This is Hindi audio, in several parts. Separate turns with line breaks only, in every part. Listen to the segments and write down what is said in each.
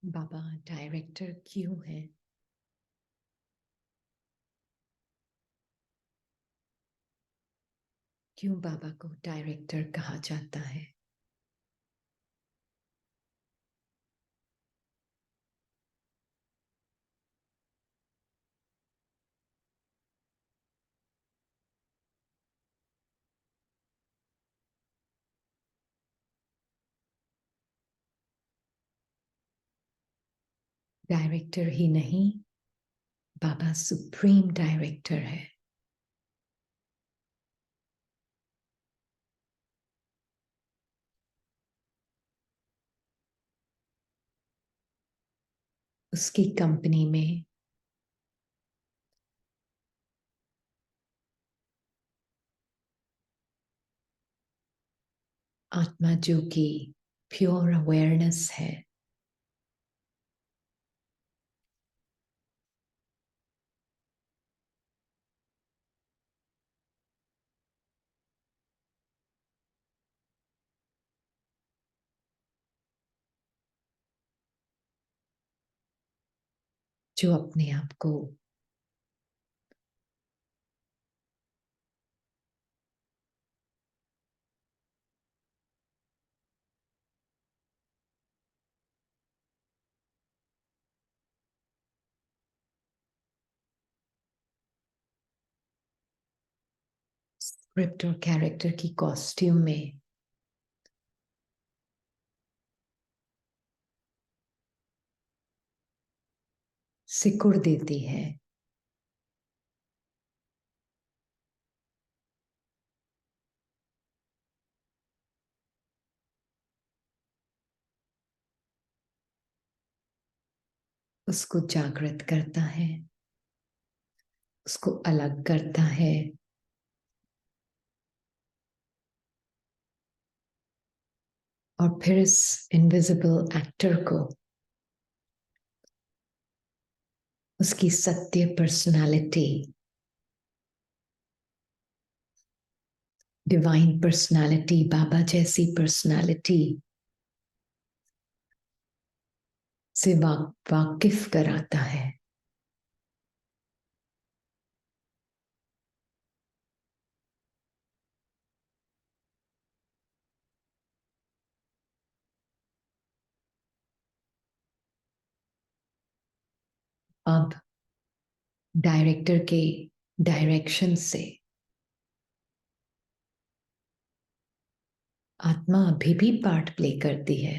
बाबा डायरेक्टर क्यों है? क्यों बाबा को डायरेक्टर कहा जाता है? डायरेक्टर ही नहीं, बाबा सुप्रीम डायरेक्टर है। उसकी कंपनी में आत्मा जो कि प्योर अवेयरनेस है, जो अपने आप को स्क्रिप्ट और कैरेक्टर की कॉस्ट्यूम में सिकुड़ देती है, उसको जागृत करता है, उसको अलग करता है और फिर इस इनविजिबल एक्टर को उसकी सत्य पर्सनालिटी, डिवाइन पर्सनालिटी, बाबा जैसी पर्सनालिटी से वाकिफ कराता है। अब डायरेक्टर के डायरेक्शन से आत्मा अभी भी पार्ट प्ले करती है,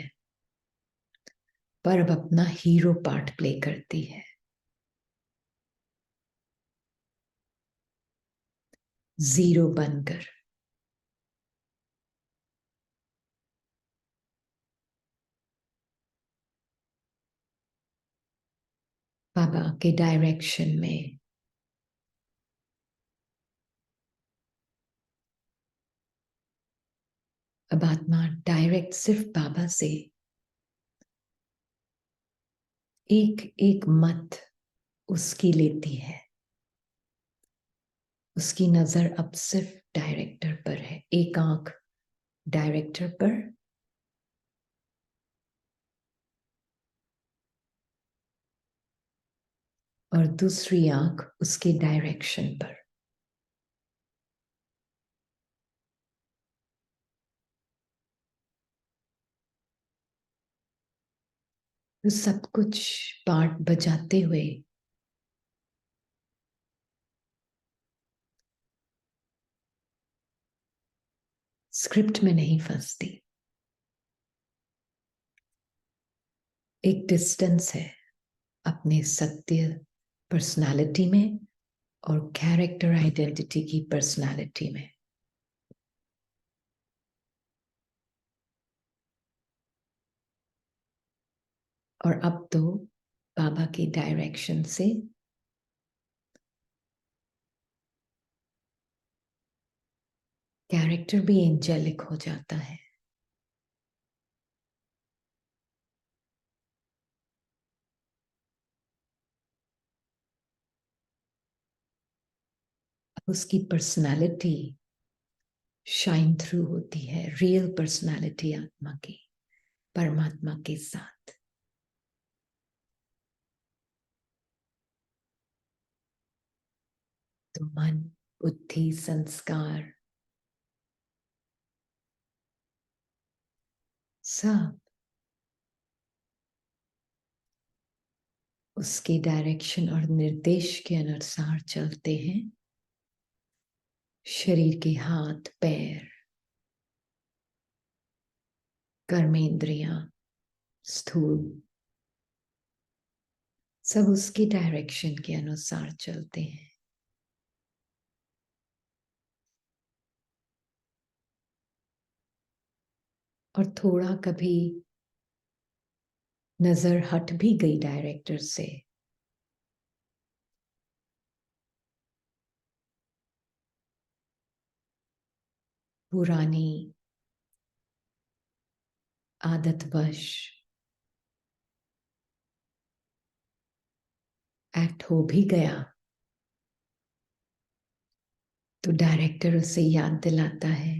पर अब अपना हीरो पार्ट प्ले करती है, जीरो बनकर। बाबा के डायरेक्शन में अब आत्मा डायरेक्ट सिर्फ बाबा से एक एक मत उसकी लेती है। उसकी नजर अब सिर्फ डायरेक्टर पर है, एक आंख डायरेक्टर पर और दूसरी आंख उसके डायरेक्शन पर। तो सब कुछ पार्ट बजाते हुए स्क्रिप्ट में नहीं फंसती। एक डिस्टेंस है अपने सत्य पर्सनालिटी में और कैरेक्टर आइडेंटिटी की पर्सनालिटी में। और अब तो बाबा की डायरेक्शन से कैरेक्टर भी एंजेलिक हो जाता है। उसकी पर्सनालिटी शाइन थ्रू होती है, रियल पर्सनालिटी आत्मा की परमात्मा के साथ। तो मन, बुद्धि, संस्कार सब उसके डायरेक्शन और निर्देश के अनुसार चलते हैं। शरीर के हाथ, पैर, कर्मेंद्रियां, स्थूल, सब उसके डायरेक्शन के अनुसार चलते हैं। और थोड़ा कभी नजर हट भी गई डायरेक्टर से, पुरानी आदतवश एक्ट हो भी गया, तो डायरेक्टर उसे याद दिलाता है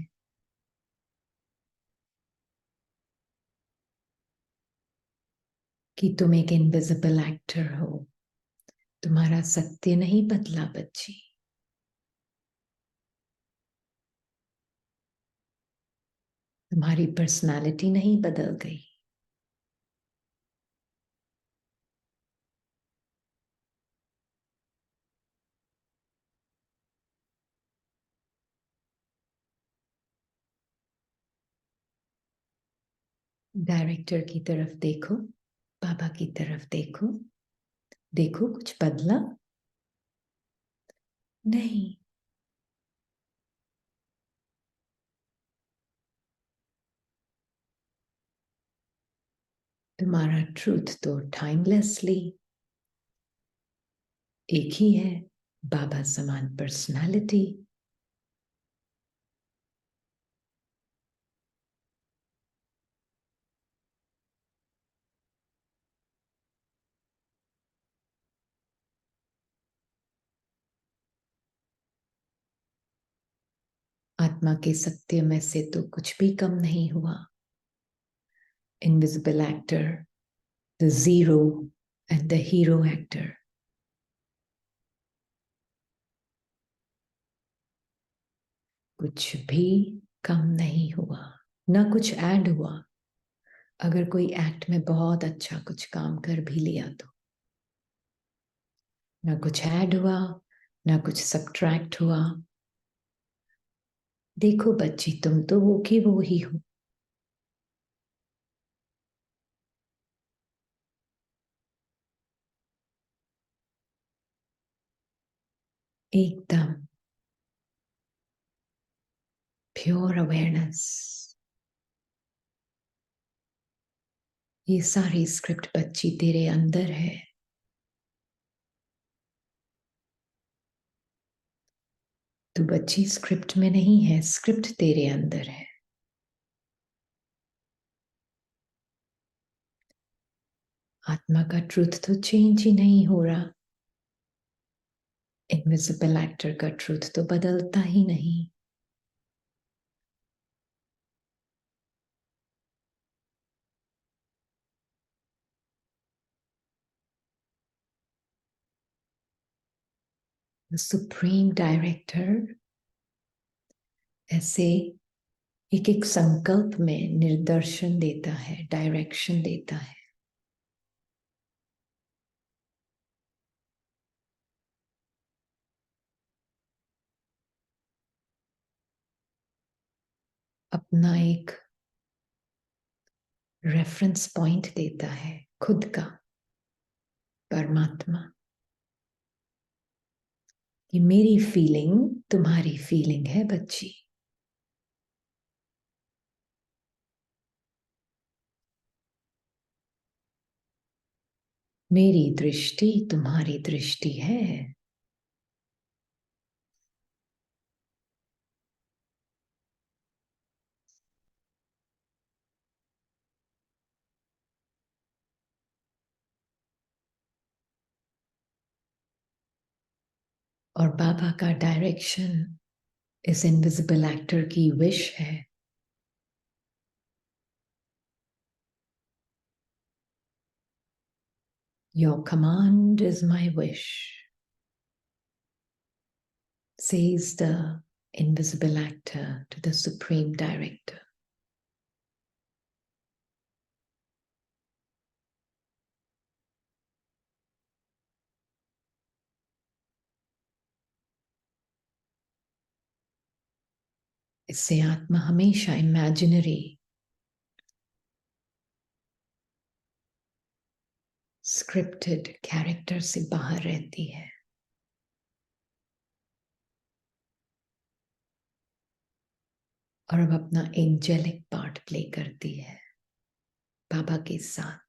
कि तुम एक इनविजिबल एक्टर हो, तुम्हारा सत्य नहीं बदला बच्ची, तुम्हारी पर्सनालिटी नहीं बदल गई। डायरेक्टर की तरफ देखो, बाबा की तरफ देखो, देखो कुछ बदला नहीं। तुम्हारा ट्रूथ तो टाइमलेसली एक ही है, बाबा समान पर्सनालिटी। आत्मा के सत्य में से तो कुछ भी कम नहीं हुआ। Invisible actor, the zero and the hero actor, कुछ भी कम नहीं हुआ, ना कुछ ऐड हुआ। अगर कोई एक्ट में बहुत अच्छा कुछ काम कर भी लिया तो ना कुछ ऐड हुआ, ना कुछ सब्ट्रैक्ट हुआ। देखो बच्ची, तुम तो वो की वो ही हो। एकदम प्योर अवेयरनेस। ये सारी स्क्रिप्ट बच्ची तेरे अंदर है। तू बच्ची स्क्रिप्ट में नहीं है, स्क्रिप्ट तेरे अंदर है। आत्मा का ट्रूथ तो चेंज ही नहीं हो रहा, इनविजिबल एक्टर का ट्रूथ तो बदलता ही नहीं। सुप्रीम डायरेक्टर ऐसे एक एक संकल्प में निर्देशन देता है, डायरेक्शन देता है। अपना एक रेफरेंस पॉइंट देता है, खुद का, परमात्मा, कि मेरी फीलिंग तुम्हारी फीलिंग है बच्ची। मेरी दृष्टि तुम्हारी दृष्टि है। और बाबा का डायरेक्शन इस इनविजिबल एक्टर की विश है। Your command is my wish. says the invisible actor to the supreme director. इससे आत्मा हमेशा इमेजिनरी स्क्रिप्टेड कैरेक्टर से बाहर रहती है और अब अपना एंजेलिक पार्ट प्ले करती है बाबा के साथ।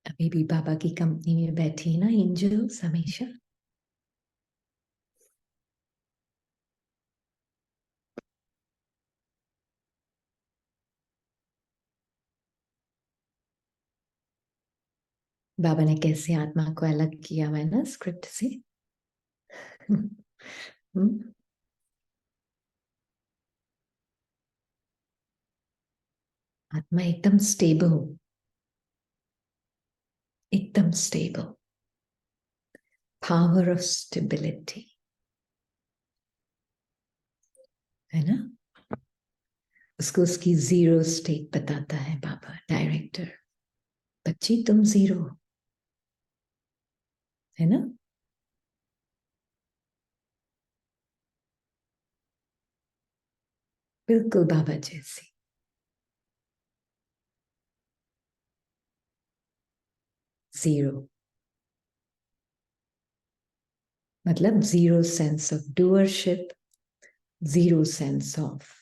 अभी भी बाबा की कंपनी में बैठी है ना एंजल्स हमेशा। बाबा ने कैसे आत्मा को अलग किया हुआ है ना स्क्रिप्ट से। आत्मा एकदम स्टेबल, एकदम स्टेबल, पावर ऑफ स्टेबिलिटी है ना। उसको उसकी जीरो स्टेट बताता है बाबा डायरेक्टर। बच्ची तुम जीरो है ना। बिल्कुल बाबा जैसी। जीरो मतलब zero sense of doership, zero sense of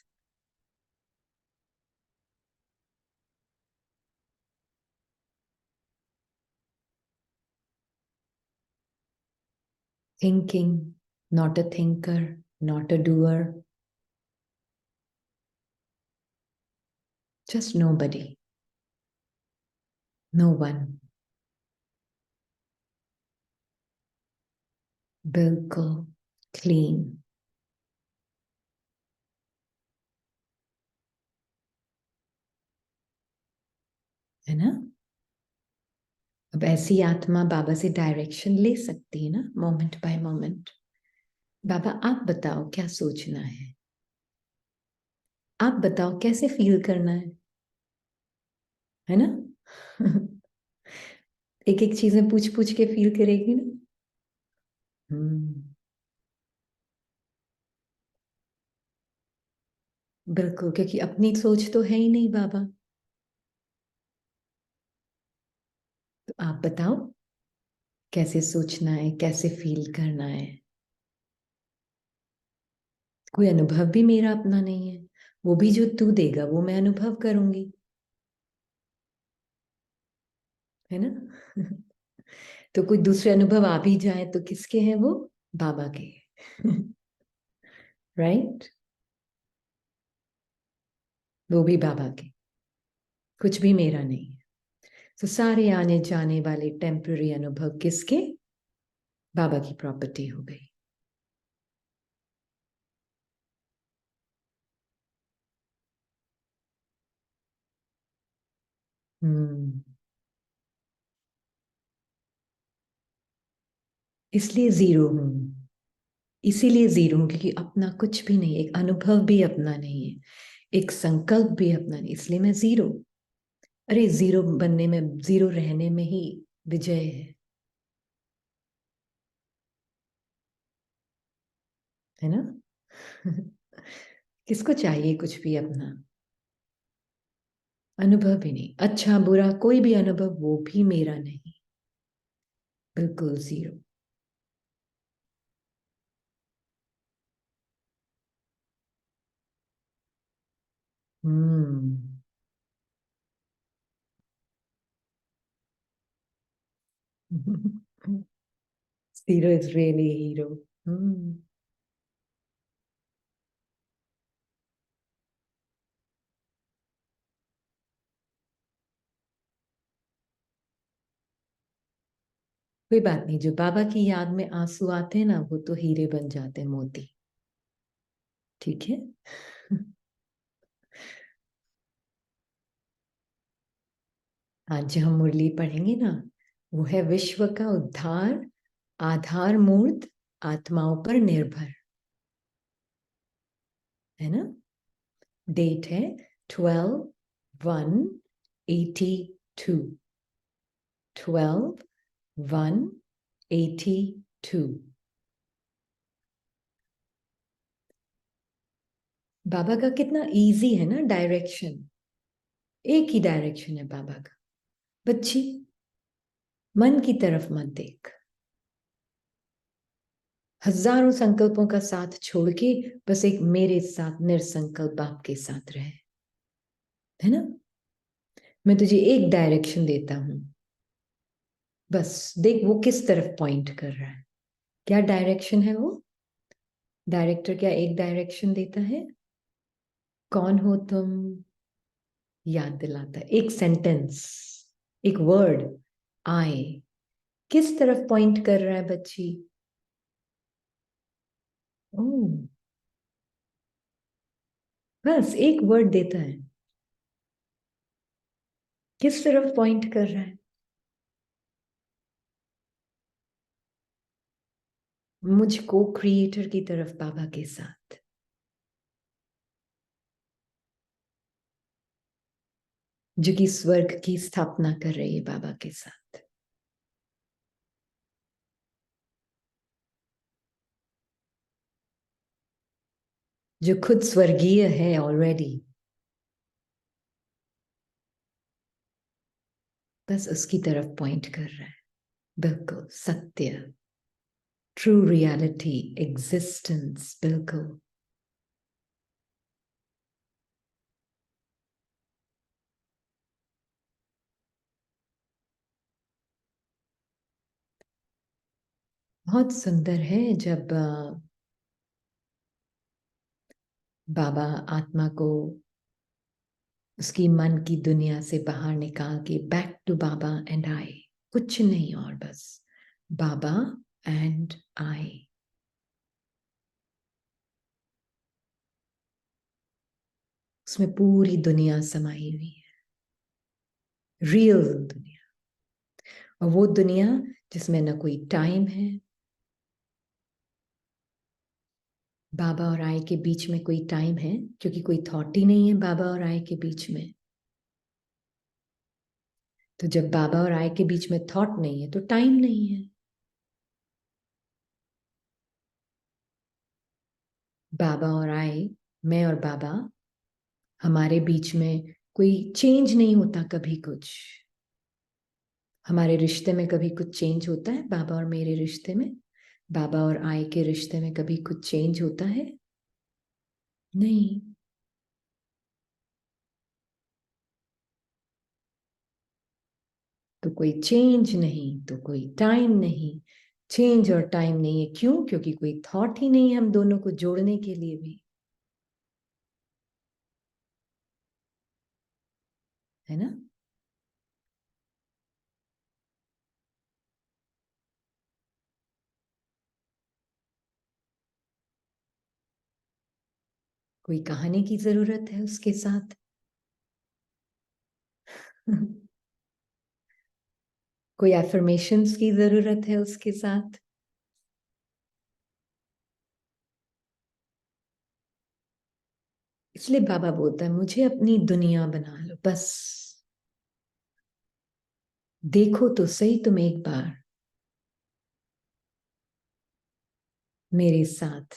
thinking, not a thinker, not a doer, just nobody, no one। बिल्कुल क्लीन। है ना। अब ऐसी आत्मा बाबा से डायरेक्शन ले सकती है ना मोमेंट बाय मोमेंट। बाबा आप बताओ क्या सोचना है, आप बताओ कैसे फील करना है ना। एक एक चीजें पूछ पूछ के फील करेगी ना। बिल्कुल, क्योंकि अपनी सोच तो है ही नहीं बाबा। तो आप बताओ कैसे सोचना है, कैसे फील करना है। कोई अनुभव भी मेरा अपना नहीं है, वो भी जो तू देगा वो मैं अनुभव करूंगी, है ना। तो कोई दूसरे अनुभव आ भी जाए तो किसके हैं वो, बाबा के। राइट। वो भी बाबा के, कुछ भी मेरा नहीं है। तो सारे आने जाने वाले टेम्पररी अनुभव किसके, बाबा की प्रॉपर्टी हो गई। हम्म। इसलिए जीरो हूं। इसीलिए जीरो हूं क्योंकि अपना कुछ भी नहीं, एक अनुभव भी अपना नहीं है, एक संकल्प भी अपना नहीं, इसलिए मैं जीरो। अरे जीरो बनने में, जीरो रहने में ही विजय है ना। किसको चाहिए कुछ भी अपना? अनुभव ही नहीं, अच्छा बुरा कोई भी अनुभव, वो भी मेरा नहीं। बिल्कुल zero. Hmm. Zero is really hero. Hmm. कोई बात नहीं, जो बाबा की याद में आंसू आते हैं ना, वो तो हीरे बन जाते हैं, मोती। ठीक है। आज जो हम मुरली पढ़ेंगे ना, वो है विश्व का उद्धार, आधार मूर्त, आत्माओं पर निर्भर। है ना। डेट है 12/1/82। 12/1/82। बाबा का कितना इजी है ना डायरेक्शन। एक ही डायरेक्शन है बाबा का। बच्ची, मन की तरफ मत देख। हजारों संकल्पों का साथ छोड़ के बस एक मेरे साथ निरसंकल्प बाप के साथ रहे। है ना। मैं तुझे एक डायरेक्शन देता हूं, बस देख वो किस तरफ पॉइंट कर रहा है। क्या डायरेक्शन है वो? डायरेक्टर क्या एक डायरेक्शन देता है? कौन हो तुम? याद दिलाता है एक सेंटेंस, एक वर्ड, आई। किस तरफ पॉइंट कर रहा है बच्ची? ओ, बस एक वर्ड देता है, किस तरफ पॉइंट कर रहा है? मुझको क्रिएटर की तरफ, बाबा के साथ। जो कि स्वर्ग की स्थापना कर रही है बाबा के साथ। जो खुद स्वर्गीय है ऑलरेडी। बस उसकी तरफ पॉइंट कर रहा है। बिल्कुल सत्य, ट्रू रियलिटी, एग्जिस्टेंस, बिल्कुल। बहुत सुंदर है जब बाबा आत्मा को उसकी मन की दुनिया से बाहर निकाल के बैक टू बाबा एंड आई, कुछ नहीं और बस बाबा एंड आई। उसमें पूरी दुनिया समाई हुई है, रियल दुनिया। और वो दुनिया जिसमें न कोई टाइम है, बाबा और आई के बीच में कोई टाइम है क्योंकि कोई थॉट ही नहीं है बाबा और आई के बीच में। तो जब बाबा और आई के बीच में थॉट नहीं है तो टाइम नहीं है। बाबा और आई, मैं और बाबा, हमारे बीच में कोई चेंज नहीं होता कभी कुछ। हमारे रिश्ते में कभी कुछ चेंज होता है? बाबा और मेरे रिश्ते में, बाबा और आई के रिश्ते में कभी कुछ चेंज होता है? नहीं। तो कोई चेंज नहीं तो कोई टाइम नहीं। चेंज और टाइम नहीं है, क्यों? क्योंकि कोई थॉट ही नहीं है हम दोनों को जोड़ने के लिए भी। है ना। कोई कहानी की जरूरत है उसके साथ? कोई एफर्मेशंस की जरूरत है उसके साथ? इसलिए बाबा बोलता है मुझे अपनी दुनिया बना लो बस। देखो तो सही तुम एक बार मेरे साथ,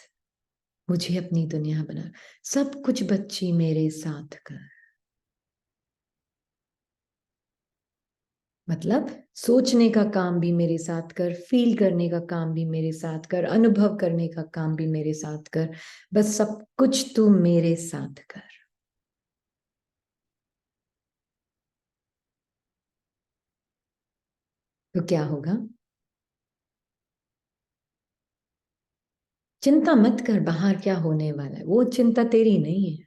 मुझे अपनी दुनिया बना, सब कुछ बच्ची मेरे साथ कर। मतलब सोचने का काम भी मेरे साथ कर, फील करने का काम भी मेरे साथ कर, अनुभव करने का काम भी मेरे साथ कर, बस सब कुछ तू मेरे साथ कर। तो क्या होगा? चिंता मत कर बाहर क्या होने वाला है, वो चिंता तेरी नहीं है।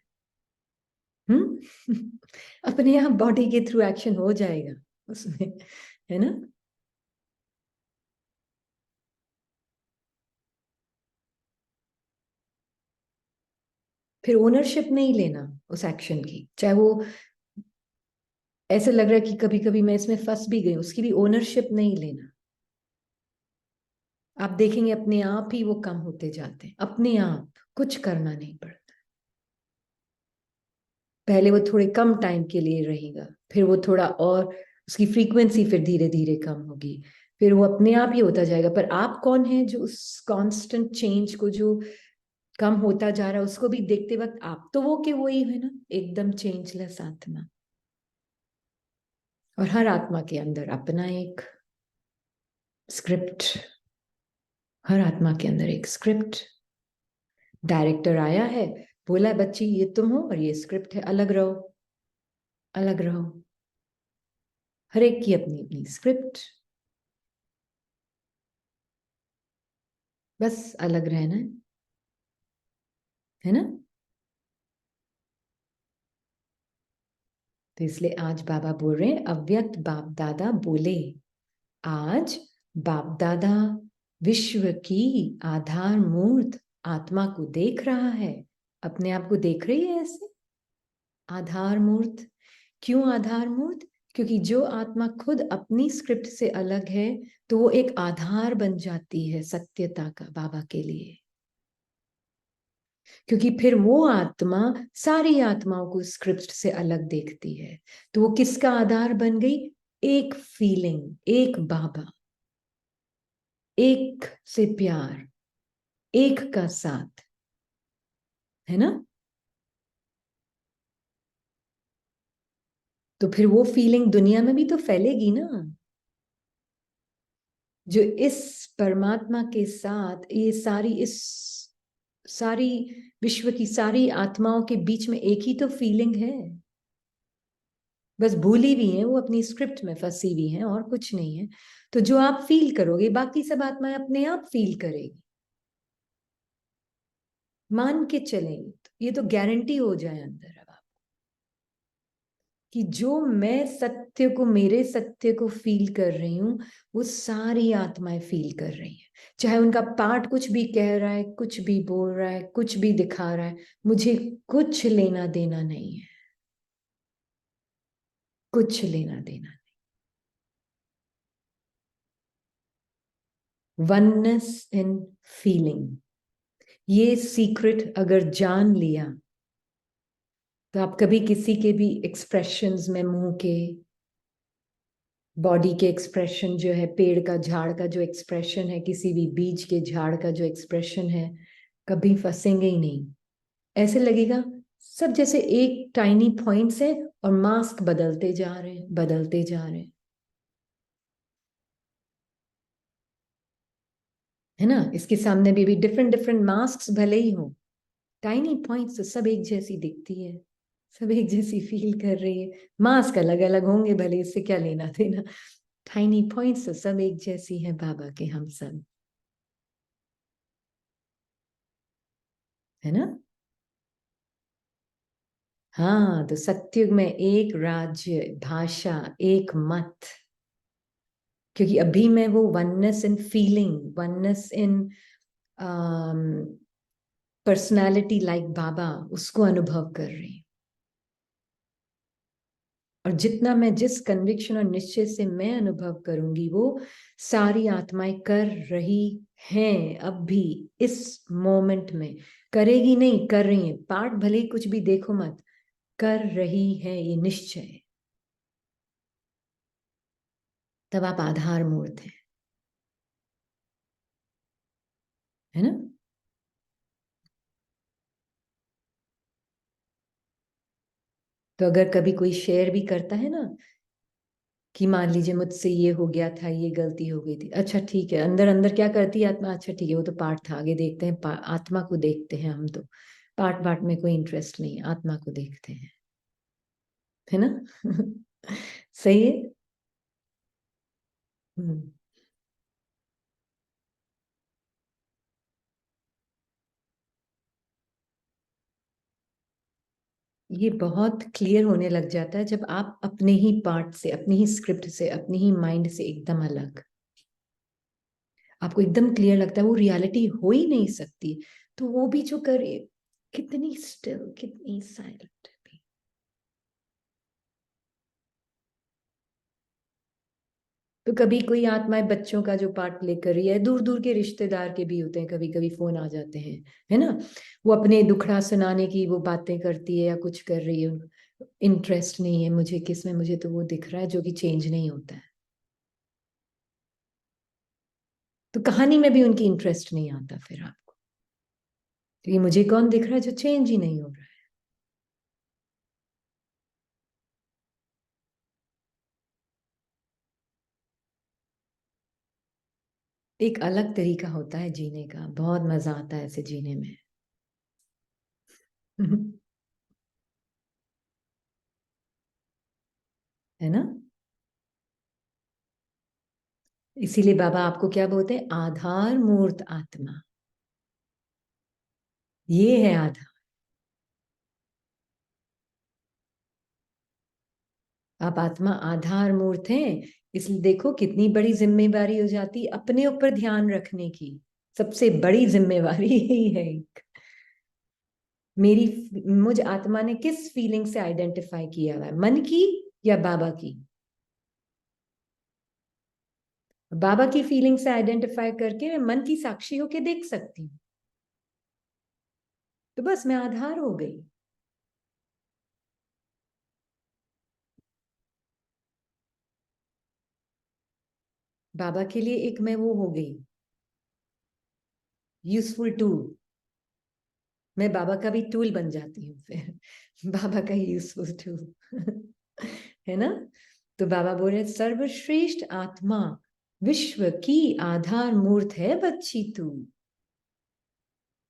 अपने आप बॉडी के थ्रू एक्शन हो जाएगा उसमें, है ना? फिर ओनरशिप नहीं लेना उस एक्शन की, चाहे वो ऐसे लग रहा है कि कभी कभी मैं इसमें फंस भी गई, उसकी भी ओनरशिप नहीं लेना। आप देखेंगे अपने आप ही वो कम होते जाते हैं, अपने आप, कुछ करना नहीं पड़ता। पहले वो थोड़े कम टाइम के लिए रहेगा, फिर वो थोड़ा और उसकी फ्रीक्वेंसी फिर धीरे धीरे कम होगी, फिर वो अपने आप ही होता जाएगा। पर आप कौन है जो उस कांस्टेंट चेंज को, जो कम होता जा रहा है उसको भी देखते वक्त, आप तो वो के वो ही है ना, एकदम चेंजलेस आत्मा। और हर आत्मा के अंदर अपना एक स्क्रिप्ट, हर आत्मा के अंदर एक स्क्रिप्ट। डायरेक्टर आया है, बोला बच्ची ये तुम हो और ये स्क्रिप्ट है, अलग रहो, अलग रहो। हर एक की अपनी अपनी स्क्रिप्ट, बस अलग रहना है ना? तो इसलिए आज बाबा बोल रहे हैं, अव्यक्त बाप दादा बोले, आज बाप दादा विश्व की आधार मूर्त आत्मा को देख रहा है। अपने आप को देख रही है ऐसे आधार मूर्त। क्यों आधार मूर्त? क्योंकि जो आत्मा खुद अपनी स्क्रिप्ट से अलग है, तो वो एक आधार बन जाती है सत्यता का बाबा के लिए। क्योंकि फिर वो आत्मा सारी आत्माओं को स्क्रिप्ट से अलग देखती है, तो वो किसका आधार बन गई? एक फीलिंग, एक बाबा, एक से प्यार, एक का साथ, है ना? तो फिर वो फीलिंग दुनिया में भी तो फैलेगी ना। जो इस परमात्मा के साथ ये सारी, इस सारी विश्व की सारी आत्माओं के बीच में एक ही तो फीलिंग है, बस भूली भी है, वो अपनी स्क्रिप्ट में फंसी हुई है और कुछ नहीं है। तो जो आप फील करोगे बाकी सब आत्माएं अपने आप फील करेगी। मान के चलेंगे तो ये तो गारंटी हो जाए अंदर अब आप, कि जो मैं सत्य को, मेरे सत्य को फील कर रही हूं, वो सारी आत्माएं फील कर रही हैं। चाहे उनका पार्ट कुछ भी कह रहा है, कुछ भी बोल रहा है, कुछ भी दिखा रहा है, मुझे कुछ लेना देना नहीं है, कुछ लेना देना। वननेस इन फीलिंग, ये सीक्रेट अगर जान लिया, तो आप कभी किसी के भी एक्सप्रेशंस में, मुंह के, बॉडी के एक्सप्रेशन जो है, पेड़ का, झाड़ का जो एक्सप्रेशन है, किसी भी बीज के, झाड़ का जो एक्सप्रेशन है, कभी फंसेंगे ही नहीं। ऐसे लगेगा सब जैसे एक टाइनी पॉइंट्स है और मास्क बदलते जा रहे हैं, बदलते जा रहे हैं, है ना? इसके सामने भी डिफरेंट डिफरेंट मास्क भले ही हो, टाइनी पॉइंट्स तो सब एक जैसी दिखती है, सब एक जैसी फील कर रही है। मास्क अलग अलग होंगे भले, इससे क्या लेना देना, टाइनी पॉइंट्स तो सब एक जैसी है बाबा के, हम सब, है ना? हाँ, तो सत्युग में एक राज्य, भाषा, एक मत। क्योंकि अभी मैं वो oneness in feeling, oneness in personality like Baba, उसको अनुभव कर रही हूँ। और जितना मैं जिस कन्विक्शन और निश्चय से मैं अनुभव करूंगी, वो सारी आत्माएं कर रही हैं अब भी, इस मोमेंट में। करेगी नहीं, कर रही हैं। पाठ भले ही कुछ भी देखो मत, कर रही है, ये निश्चय है। तब आप आधार मूर्त हैं, है ना। तो अगर कभी कोई शेयर भी करता है ना कि मान लीजिए मुझसे ये हो गया था, ये गलती हो गई थी, अच्छा ठीक है, अंदर अंदर क्या करती है आत्मा, अच्छा ठीक है वो तो पाठ था, आगे देखते हैं, आत्मा को देखते हैं हम तो। पाठ वाठ में कोई इंटरेस्ट नहीं है, आत्मा को देखते हैं, है ना। सही है। हम्म। ये बहुत क्लियर होने लग जाता है जब आप अपने ही पार्ट से, अपनी ही स्क्रिप्ट से, अपनी ही माइंड से एकदम अलग, आपको एकदम क्लियर लगता है वो रियलिटी हो ही नहीं सकती। तो वो भी जो करे, कितनी स्टिल, कितनी साइलेंट। तो कभी कोई आत्माएं बच्चों का जो पार्ट प्ले कर रही है, दूर दूर के रिश्तेदार के भी होते हैं, कभी कभी फोन आ जाते हैं, है ना। वो अपने दुखड़ा सुनाने की वो बातें करती है या कुछ कर रही है, इंटरेस्ट नहीं है मुझे किसमें, मुझे तो वो दिख रहा है जो कि चेंज नहीं होता है। तो कहानी में भी उनकी इंटरेस्ट नहीं आता फिर आपको, तो ये मुझे कौन दिख रहा है जो चेंज ही नहीं हो रहा है। एक अलग तरीका होता है जीने का, बहुत मजा आता है ऐसे जीने में। है ना। इसीलिए बाबा आपको क्या बोलते हैं, आधार मूर्त आत्मा। ये है आधार। आप आत्मा आधार मूर्त हैं। इसलिए देखो कितनी बड़ी जिम्मेवारी हो जाती है अपने ऊपर ध्यान रखने की। सबसे बड़ी जिम्मेवारी यही है एक। मेरी, मुझ आत्मा ने किस फीलिंग से आइडेंटिफाई किया हुआ है, मन की या बाबा की। बाबा की फीलिंग से आइडेंटिफाई करके मैं मन की साक्षी होके देख सकती हूँ, तो बस मैं आधार हो गई। बाबा के लिए एक मैं वो हो गई, यूजफुल टूल। मैं बाबा का भी टूल बन जाती हूँ फिर। बाबा का यूजफुल टूल। है ना। तो बाबा बोल रहे सर्वश्रेष्ठ आत्मा, विश्व की आधार मूर्त है बच्ची तू।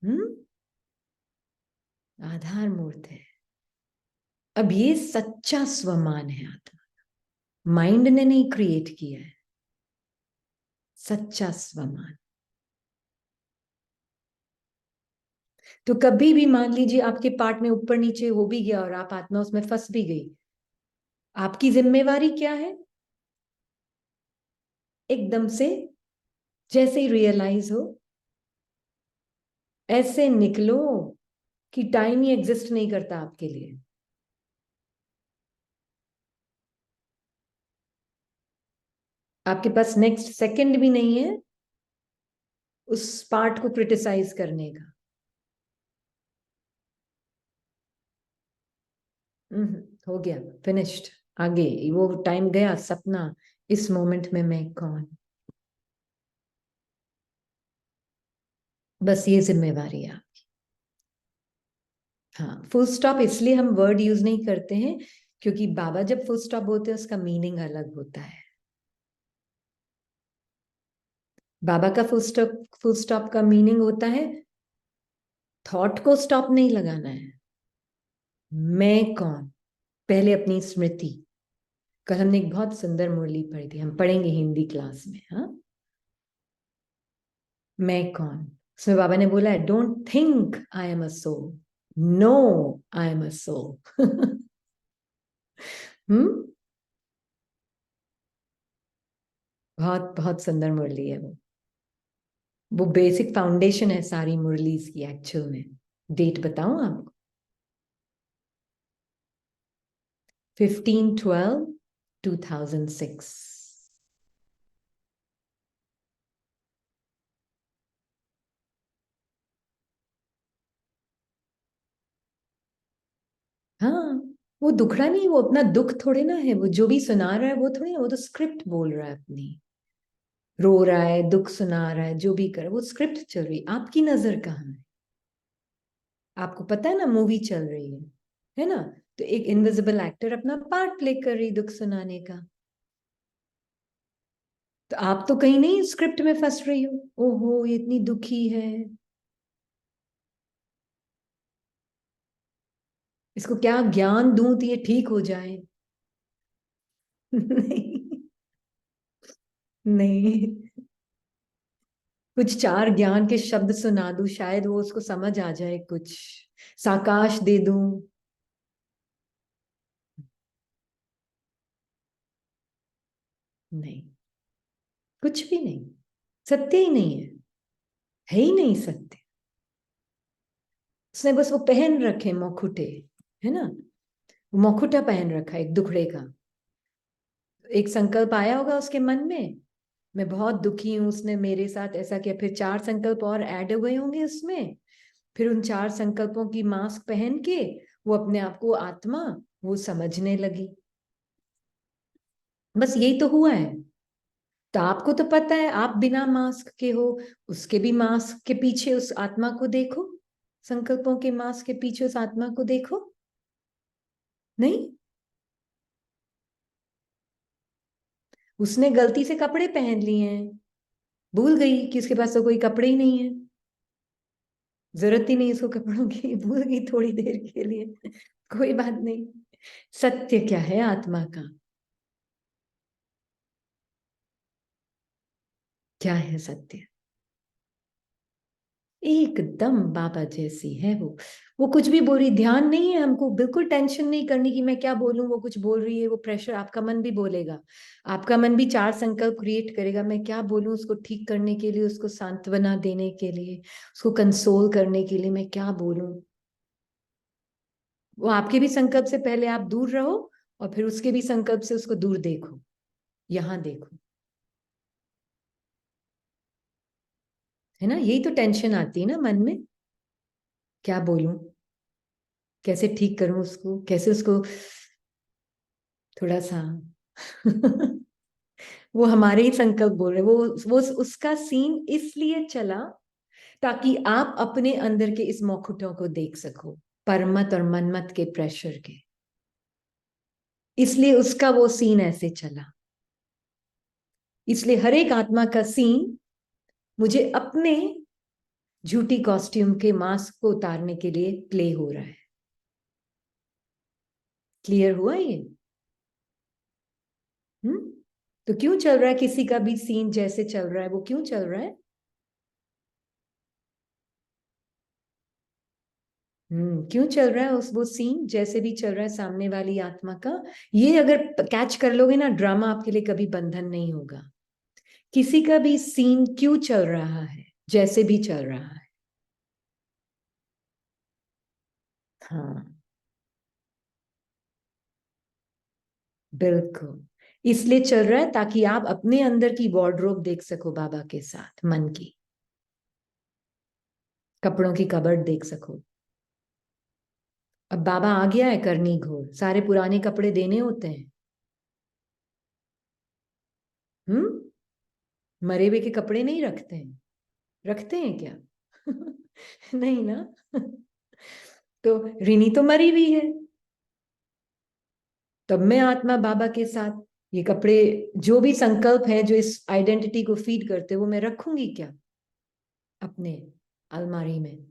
हम्म। आधार मूर्त है। अब ये सच्चा स्वमान है आत्मा, माइंड ने नहीं क्रिएट किया है, सच्चा स्वमान। तो कभी भी मान लीजिए आपके पार्ट में ऊपर नीचे हो भी गया और आप आत्मा उसमें फंस भी गई, आपकी जिम्मेवारी क्या है, एकदम से जैसे ही रियलाइज हो ऐसे निकलो कि टाइम ही एग्जिस्ट नहीं करता आपके लिए। आपके पास नेक्स्ट सेकंड भी नहीं है उस पार्ट को क्रिटिसाइज करने का। हो गया, फिनिश्ड। आगे वो टाइम गया, सपना। इस मोमेंट में मैं कौन, बस ये जिम्मेवारी है। हाँ, फुल स्टॉप इसलिए हम वर्ड यूज नहीं करते हैं क्योंकि बाबा जब फुल स्टॉप बोलते हैं उसका मीनिंग अलग होता है। बाबा का फुल स्टॉप का मीनिंग होता है थॉट को स्टॉप नहीं लगाना है। मैं कौन, पहले अपनी स्मृति। कल हमने एक बहुत सुंदर मुरली पढ़ी थी, हम पढ़ेंगे हिंदी क्लास में। हाँ, मैं कौन। उसमें बाबा ने बोला है don't think I am a soul, no I am a soul. Hmm. बहुत बहुत सुंदर मुरली है वो बेसिक फाउंडेशन है सारी मुरलीज की एक्चुअल में। डेट बताऊं आपको, 15/12/2006। हाँ, वो दुखड़ा नहीं, वो अपना दुख थोड़े ना है, वो जो भी सुना रहा है वो थोड़ी ना, वो तो स्क्रिप्ट बोल रहा है अपनी। रो रहा है, दुख सुना रहा है, जो भी कर रहा है, वो स्क्रिप्ट चल रही, आपकी नजर कहाँ है? आपको पता है ना, मूवी चल रही है ना? तो एक इनविजिबल एक्टर अपना पार्ट प्ले कर रही दुख सुनाने का। तो आप तो कहीं नहीं स्क्रिप्ट में फंस रही हो, ओहो ये इतनी दुखी है, इसको क्या ज्ञान दूं तो ये ठीक हो जाए। नहीं, नहीं, कुछ चार ज्ञान के शब्द सुना दूं, शायद वो उसको समझ आ जाए, कुछ साकाश दे दूं। नहीं, कुछ भी नहीं, सत्य ही नहीं है ही नहीं सत्य। उसने बस वो पहन रखे मुखुटे, है ना? मुखुटा पहन रखा है एक दुखड़े का। एक संकल्प आया होगा उसके मन में, मैं बहुत दुखी हूं, उसने मेरे साथ ऐसा किया, फिर चार संकल्प और ऐड हो गए होंगे उसमें। फिर उन चार संकल्पों की मास्क पहन के वो अपने आप को आत्मा वो समझने लगी। बस यही तो हुआ है। तो आपको तो पता है आप बिना मास्क के हो, उसके भी मास्क के पीछे उस आत्मा को देखो, संकल्पों के मास्क के पीछे उस आत्मा को देखो। नहीं, उसने गलती से कपड़े पहन लिए हैं, भूल गई कि उसके पास तो कोई कपड़े ही नहीं है, जरूरत ही नहीं उसको कपड़ों की, भूल गई थोड़ी देर के लिए। कोई बात नहीं। सत्य क्या है आत्मा का? क्या है सत्य? एकदम बाबा जैसी है वो कुछ भी बोल रही, ध्यान नहीं है हमको, बिल्कुल टेंशन नहीं करनी कि मैं क्या बोलूं, वो कुछ बोल रही है, वो प्रेशर आपका मन भी बोलेगा, आपका मन भी चार संकल्प क्रिएट करेगा, मैं क्या बोलूं उसको ठीक करने के लिए, उसको सांत्वना देने के लिए, उसको कंसोल करने के लिए मैं क्या बोलूं। वो आपके भी संकल्प से पहले आप दूर रहो, और फिर उसके भी संकल्प से उसको दूर देखो, यहां देखो, है ना? यही तो टेंशन आती है ना मन में, क्या बोलूं, कैसे ठीक करूं उसको, कैसे उसको थोड़ा सा वो हमारे ही संकल्प बोल रहे, वो उसका सीन इसलिए चला ताकि आप अपने अंदर के इस मौखुटों को देख सको, परमत और मनमत के प्रेशर के, इसलिए उसका वो सीन ऐसे चला। इसलिए हर एक आत्मा का सीन मुझे अपने झूठी कॉस्ट्यूम के मास्क को उतारने के लिए प्ले हो रहा है। क्लियर हुआ ये? हम्म। तो क्यों चल रहा है किसी का भी सीन जैसे चल रहा है, वो क्यों चल रहा है? क्यों चल रहा है उस वो सीन जैसे भी चल रहा है सामने वाली आत्मा का? ये अगर कैच कर लोगे ना, ड्रामा आपके लिए कभी बंधन नहीं होगा। किसी का भी सीन क्यों चल रहा है, जैसे भी चल रहा है। हाँ, बिल्कुल इसलिए चल रहा है ताकि आप अपने अंदर की वार्डरोब देख सको, बाबा के साथ मन की कपड़ों की कबर्ड देख सको। अब बाबा आ गया है करनी घोर, सारे पुराने कपड़े देने होते हैं? हम्म। मरे हुए के कपड़े नहीं रखते हैं? रखते हैं क्या? नहीं ना। तो रिनी तो मरी हुई है, तब मैं आत्मा बाबा के साथ ये कपड़े, जो भी संकल्प है जो इस आइडेंटिटी को फीड करते वो मैं रखूंगी क्या अपने अलमारी में?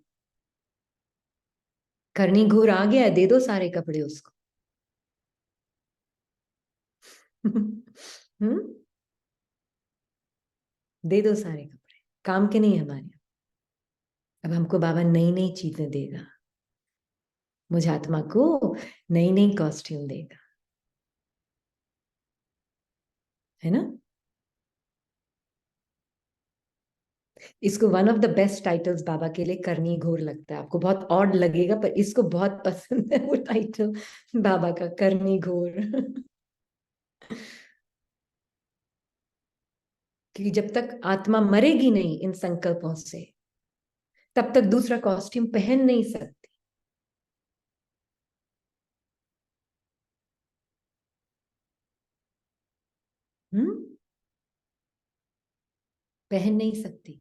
करनी घोर आ गया है, दे दो सारे कपड़े उसको। हम्म। दे दो सारे कपड़े, काम के नहीं हमारे। अब हमको बाबा नई नई चीजें देगा, मुझे आत्मा को नई नई कॉस्ट्यूम देगा, है ना? इसको one of the best titles Baba के लिए करनी घोर लगता है। आपको बहुत ऑड लगेगा पर इसको बहुत पसंद है वो टाइटल बाबा का, करनी घोर। क्योंकि जब तक आत्मा मरेगी नहीं इन संकल्पों से, तब तक दूसरा कॉस्ट्यूम पहन नहीं सकती। हम्म, पहन नहीं सकती।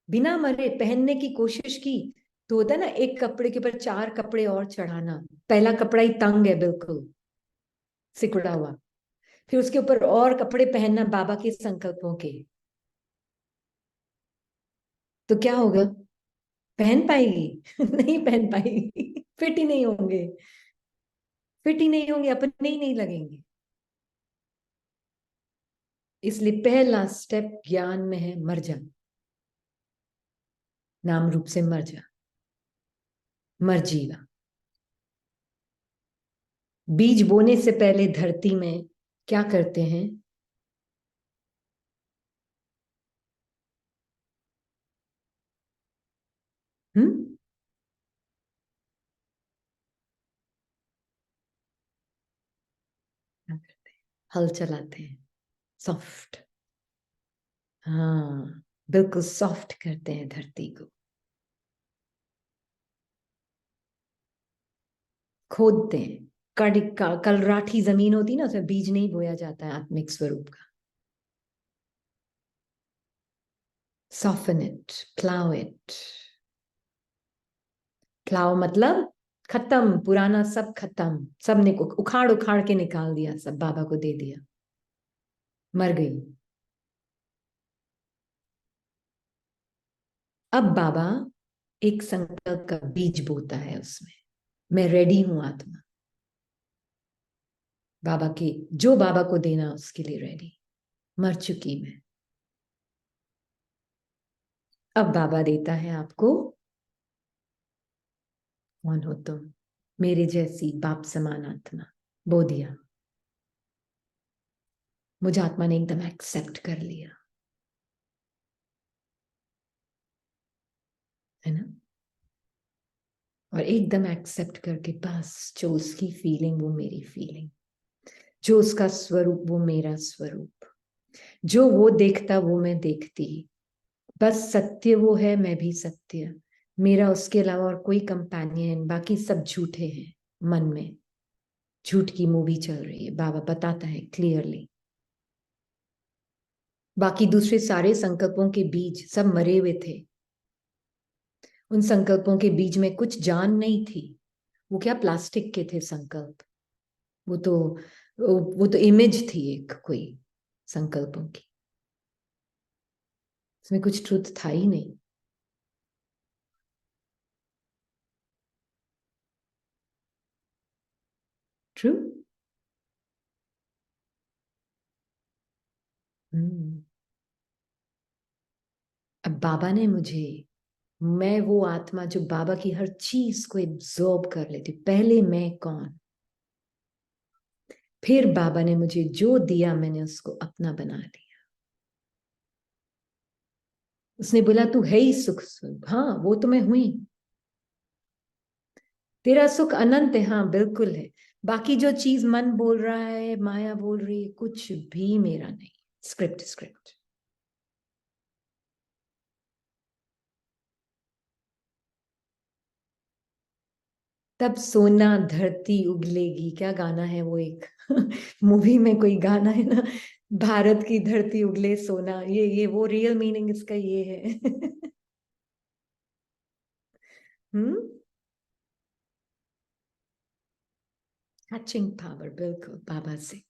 बिना मरे पहनने की कोशिश की तो होता है ना, एक कपड़े के ऊपर चार कपड़े और चढ़ाना। पहला कपड़ा ही तंग है बिल्कुल, सिकुड़ा हुआ, फिर उसके ऊपर और कपड़े पहनना बाबा के संकल्पों के, तो क्या होगा? पहन पाएगी? नहीं पहन पाएगी। फिट ही नहीं होंगे, फिट ही नहीं होंगे, अपने ही नहीं लगेंगे। इसलिए पहला स्टेप ज्ञान में है, मर जा, नाम रूप से मर जा, मर जीवा। बीज बोने से पहले धरती में क्या करते हैं? हम्म, क्या करते हैं? हल चलाते हैं, सॉफ्ट। हाँ, बिल्कुल सॉफ्ट करते हैं धरती को, खोदते हैं। कलराठी जमीन होती ना, उसमें बीज नहीं बोया जाता है आत्मिक स्वरूप का। soften it, plow it। Plough मतलब खत्म, पुराना सब खत्म, सब ने उखाड़ उखाड़ के निकाल दिया, सब बाबा को दे दिया, मर गई। अब बाबा एक संकल्प का बीज बोता है उसमें, मैं रेडी हूं आत्मा, बाबा की, जो बाबा को देना उसके लिए रेडी, मर चुकी मैं। अब बाबा देता है आपको, कौन हो तुम, मेरे जैसी बाप समान आत्मा, बो दिया। मुझे आत्मा ने एकदम एक्सेप्ट कर लिया, है ना। और एकदम एक्सेप्ट करके बस जो उसकी फीलिंग वो मेरी फीलिंग, जो उसका स्वरूप वो मेरा स्वरूप, जो वो देखता वो मैं देखती, बस सत्य वो है, मैं भी सत्य, मेरा उसके अलावा और कोई कंपेनियन, बाकी सब झूठे हैं। मन में झूठ की मूवी चल रही है, बाबा बताता है क्लियरली। बाकी दूसरे सारे संकल्पों के बीज सब मरे हुए थे, उन संकल्पों के बीज में कुछ जान नहीं थी। वो क्या प्लास्टिक के थे संकल्प, वो तो वो तो इमेज थी एक कोई संकल्पों की, उसमें कुछ ट्रुथ था ही नहीं। ट्रू। अब बाबा ने मुझे, मैं वो आत्मा जो बाबा की हर चीज को एब्जॉर्ब कर लेती, पहले मैं कौन, फिर बाबा ने मुझे जो दिया मैंने उसको अपना बना लिया। उसने बोला तू है ही सुख स्वरूप, हाँ वो तो मैं हुई, तेरा सुख अनंत है, हाँ बिल्कुल है। बाकी जो चीज मन बोल रहा है, माया बोल रही है, कुछ भी मेरा नहीं। Script script. तब सोना धरती उगलेगी, क्या गाना है वो एक मूवी में कोई गाना है ना, भारत की धरती उगले सोना, ये वो रियल मीनिंग इसका ये है। हम्म, टचिंग पावर बिल्कुल बाबा से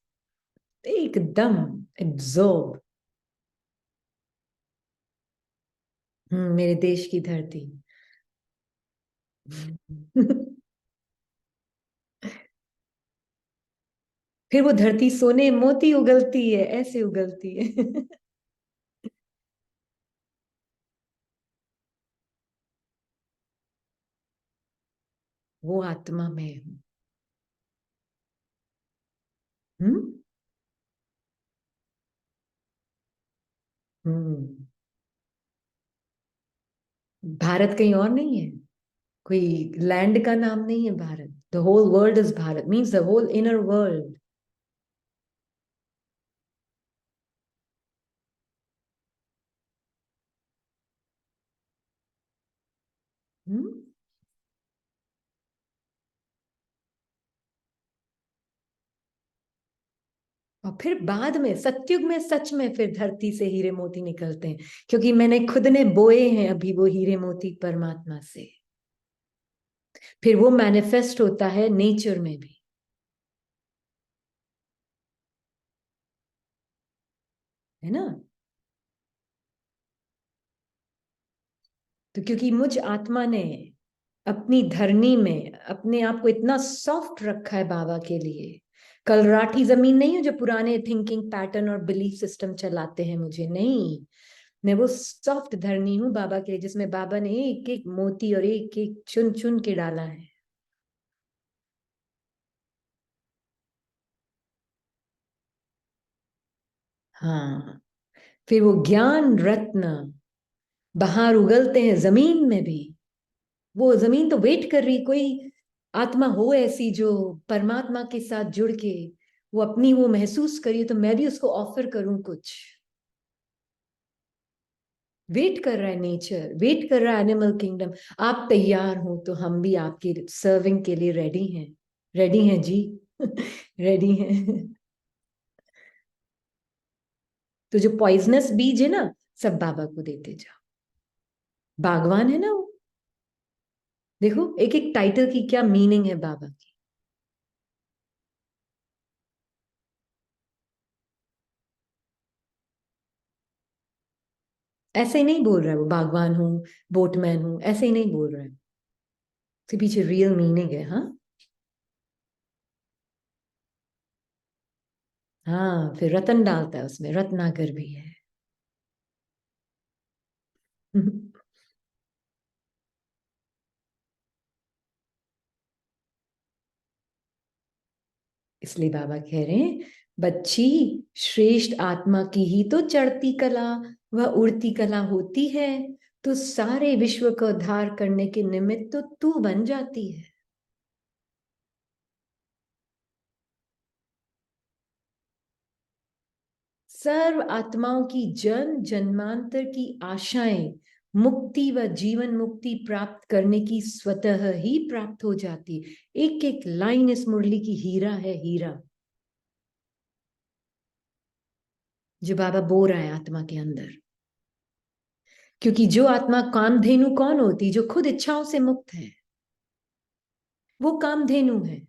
एकदम एब्जॉर्ब। मेरे देश की धरती। फिर वो धरती सोने मोती उगलती है, ऐसे उगलती है। वो आत्मा में हूँ। हम्म, हम्म, भारत कहीं और नहीं है, कोई लैंड का नाम नहीं है Bharat. The whole world is Bharat, means the whole inner world. और फिर बाद में सतयुग में सच में फिर धरती से हीरे मोती निकलते हैं, क्योंकि मैंने खुद ने बोए हैं अभी वो हीरे मोती परमात्मा से। फिर वो मैनिफेस्ट होता है नेचर में भी, है ना। तो क्योंकि मुझ आत्मा ने अपनी धरनी में अपने आप को इतना सॉफ्ट रखा है बाबा के लिए। कलराठी जमीन नहीं है जो पुराने थिंकिंग पैटर्न और बिलीफ सिस्टम चलाते हैं, मुझे नहीं। मैं वो सॉफ्ट धरनी हूं बाबा के लिए, जिसमें बाबा ने एक एक मोती और एक एक चुन चुन के डाला है। हाँ, फिर वो ज्ञान रत्न बाहर उगलते हैं जमीन में भी। वो जमीन तो वेट कर रही, कोई आत्मा हो ऐसी जो परमात्मा के साथ जुड़ के वो अपनी वो महसूस करिए, तो मैं भी उसको ऑफर करूं कुछ। वेट कर रहा है नेचर, वेट कर रहा है एनिमल किंगडम। आप तैयार हो तो हम भी आपकी सर्विंग के लिए रेडी हैं। रेडी हैं जी। रेडी हैं। तो जो पॉइजनस बीज है ना, सब बाबा को देते जाओ। बागवान है ना वो। देखो एक एक टाइटल की क्या मीनिंग है बाबा की। ऐसे ही नहीं बोल रहा है वो, बागवान हूँ, बोटमैन हूँ, ऐसे ही नहीं बोल रहा है। उसके पीछे रियल मीनिंग है। हाँ, हाँ, फिर रतन डालता है उसमें, रत्नाकर भी है। इसलिए बाबा कह रहे हैं, बच्ची, श्रेष्ठ आत्मा की ही तो चढ़ती कला व उड़ती कला होती है। तो सारे विश्व का उद्धार करने के निमित्त तो तू बन जाती है। सर्व आत्माओं की जन्म जन्मांतर की आशाएं मुक्ति व जीवन मुक्ति प्राप्त करने की स्वतः ही प्राप्त हो जाती। एक एक लाइन इस मुरली की हीरा है, हीरा, जो बाबा बो रहा है आत्मा के अंदर। क्योंकि जो आत्मा कामधेनु कौन होती, जो खुद इच्छाओं से मुक्त है, वो कामधेनु है।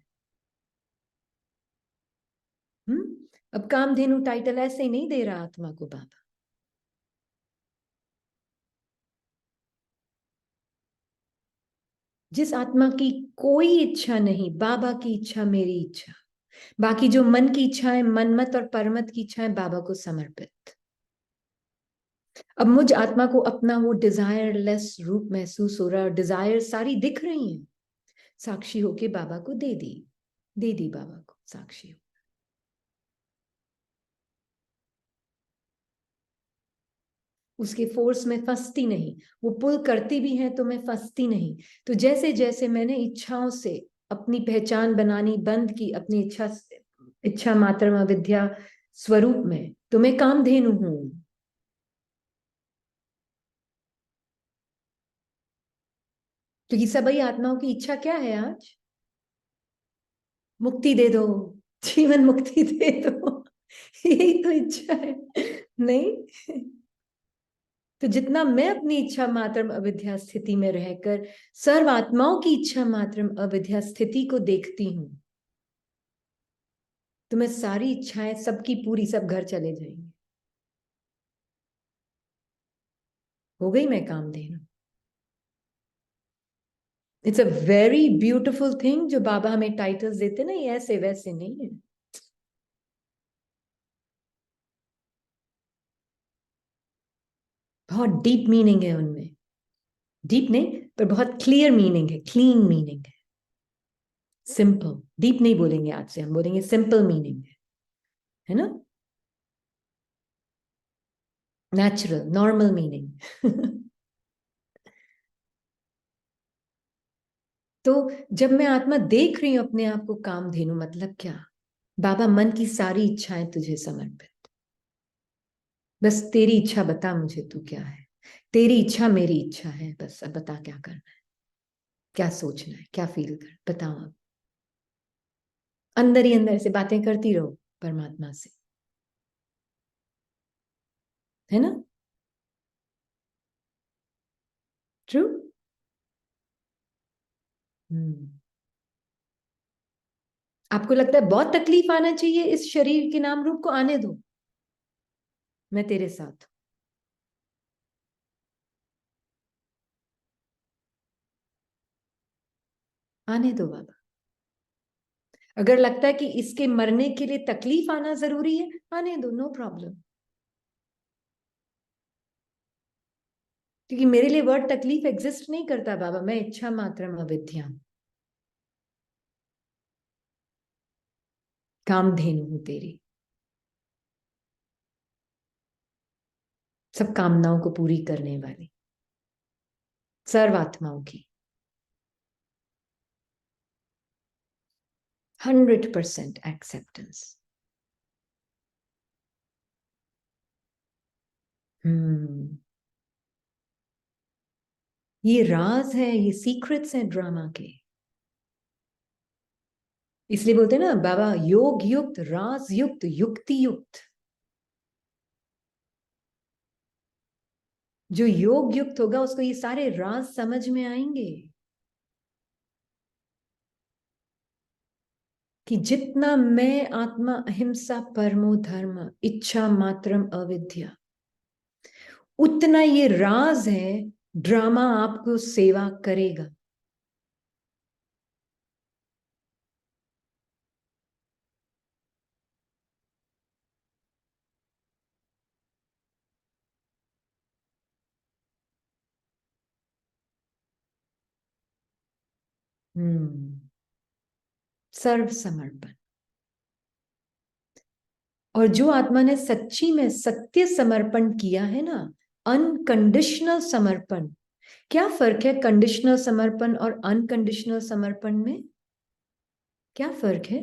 अब कामधेनु टाइटल ऐसे ही नहीं दे रहा आत्मा को बाबा। जिस आत्मा की कोई इच्छा नहीं, बाबा की इच्छा मेरी इच्छा, बाकी जो मन की इच्छाएं, मनमत और परमत की इच्छाएं बाबा को समर्पित। अब मुझ आत्मा को अपना वो डिजायरलेस रूप महसूस हो रहा है, और डिजायर सारी दिख रही हैं। साक्षी होके बाबा को दे दी, दे दी बाबा को साक्षी हो। उसके फोर्स में फंसती नहीं, वो पुल करती भी है तो मैं फंसती नहीं। तो जैसे जैसे मैंने इच्छाओं से अपनी पहचान बनानी बंद की, अपनी इच्छा, इच्छा मात्र अविद्या स्वरूप में, तो मैं कामधेनु हूं। क्योंकि सभी आत्माओं की इच्छा क्या है आज? मुक्ति दे दो, जीवन मुक्ति दे दो। यही तो इच्छा है, नहीं? तो जितना मैं अपनी इच्छा मात्रम अविद्या स्थिति में रहकर सर्व आत्माओं की इच्छा मात्रम अविद्या स्थिति को देखती हूं, तो मैं सारी इच्छाएं सबकी पूरी, सब घर चले जाएंगे। हो गई मैं Kamdhenu. It's a very beautiful thing जो बाबा हमें टाइटल्स देते ना, ये ऐसे वैसे नहीं है। बहुत डीप मीनिंग है उनमें। डीप नहीं, पर बहुत क्लियर मीनिंग है, क्लीन मीनिंग है। सिंपल, डीप नहीं बोलेंगे आज से, हम बोलेंगे सिंपल मीनिंग है ना। Natural, normal meaning. तो जब मैं आत्मा देख रही हूं अपने आप को कामधेनु, मतलब क्या? बाबा, मन की सारी इच्छाएं तुझे समर्पित, बस तेरी इच्छा बता मुझे, तू क्या है? तेरी इच्छा मेरी इच्छा है, बस अब बता क्या करना है, क्या सोचना है, क्या फील कर, बताओ अब। अंदर ही अंदर से बातें करती रहो परमात्मा से, है ना? ट्रू। हम्म। आपको लगता है बहुत तकलीफ आना चाहिए इस शरीर के नाम रूप को? आने दो, मैं तेरे साथ। आने दो बाबा। अगर लगता है कि इसके मरने के लिए तकलीफ आना जरूरी है, आने दो, नो प्रॉब्लम। क्योंकि मेरे लिए वर्ड तकलीफ एग्जिस्ट नहीं करता बाबा, मैं इच्छा मात्रम अविद्या, कामधेनु हूं तेरी, सब कामनाओं को पूरी करने वाली, सर्वात्माओं की 100% एक्सेप्टेंस। हम्म। ये राज है, ये सीक्रेट्स हैं ड्रामा के। इसलिए बोलते हैं ना बाबा, योग युक्त, राज युक्त, युक्ति युक्त। जो योग युक्त होगा उसको ये सारे राज समझ में आएंगे कि जितना मैं आत्मा, अहिंसा परमो धर्म, इच्छा मात्रम अविद्या, उतना ये राज है, ड्रामा आपको सेवा करेगा। हम्म। सर्व समर्पण। और जो आत्मा ने सच्ची में सत्य समर्पण किया है ना, अनकंडीशनल समर्पण। क्या फर्क है कंडीशनल समर्पण और अनकंडीशनल समर्पण में? क्या फर्क है?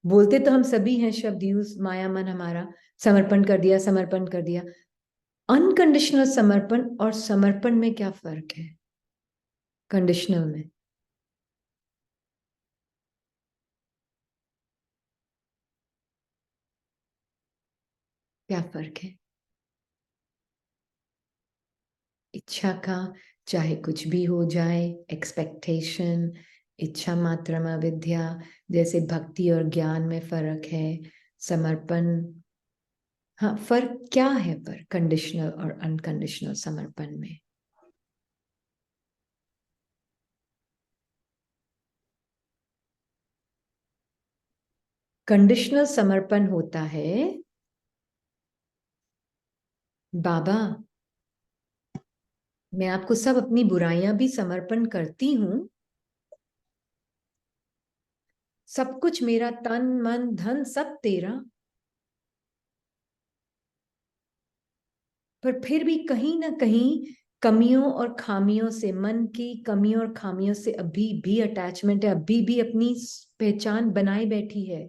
बोलते तो हम सभी हैं शब्द यूज, माया मन हमारा, समर्पण कर दिया, समर्पण कर दिया। अनकंडीशनल समर्पण और समर्पण में क्या फर्क है? कंडीशनल में क्या फर्क है? इच्छा का, चाहे कुछ भी हो जाए, एक्सपेक्टेशन, इच्छा मात्र में विद्या, जैसे भक्ति और ज्ञान में फर्क है, समर्पण। हाँ, फर्क क्या है पर कंडीशनल और अनकंडीशनल समर्पण में? कंडीशनल समर्पण होता है, बाबा मैं आपको सब अपनी बुराइयां भी समर्पण करती हूं, सब कुछ मेरा, तन मन धन सब तेरा, पर फिर भी कहीं ना कहीं कमियों और खामियों से, मन की कमियों और खामियों से अभी भी अटैचमेंट है, अभी भी अपनी पहचान बनाए बैठी है।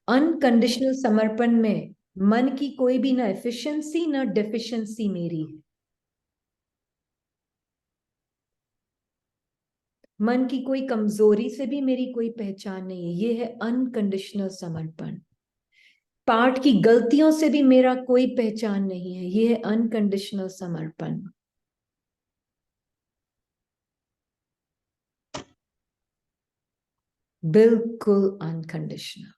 अनकंडीशनल समर्पण में मन की कोई भी ना एफिशिएंसी ना डेफिशिएंसी मेरी है। मन की कोई कमजोरी से भी मेरी कोई पहचान नहीं है, ये है अनकंडीशनल समर्पण। पाठ की गलतियों से भी मेरा कोई पहचान नहीं है, ये है अनकंडीशनल समर्पण। बिल्कुल अनकंडीशनल।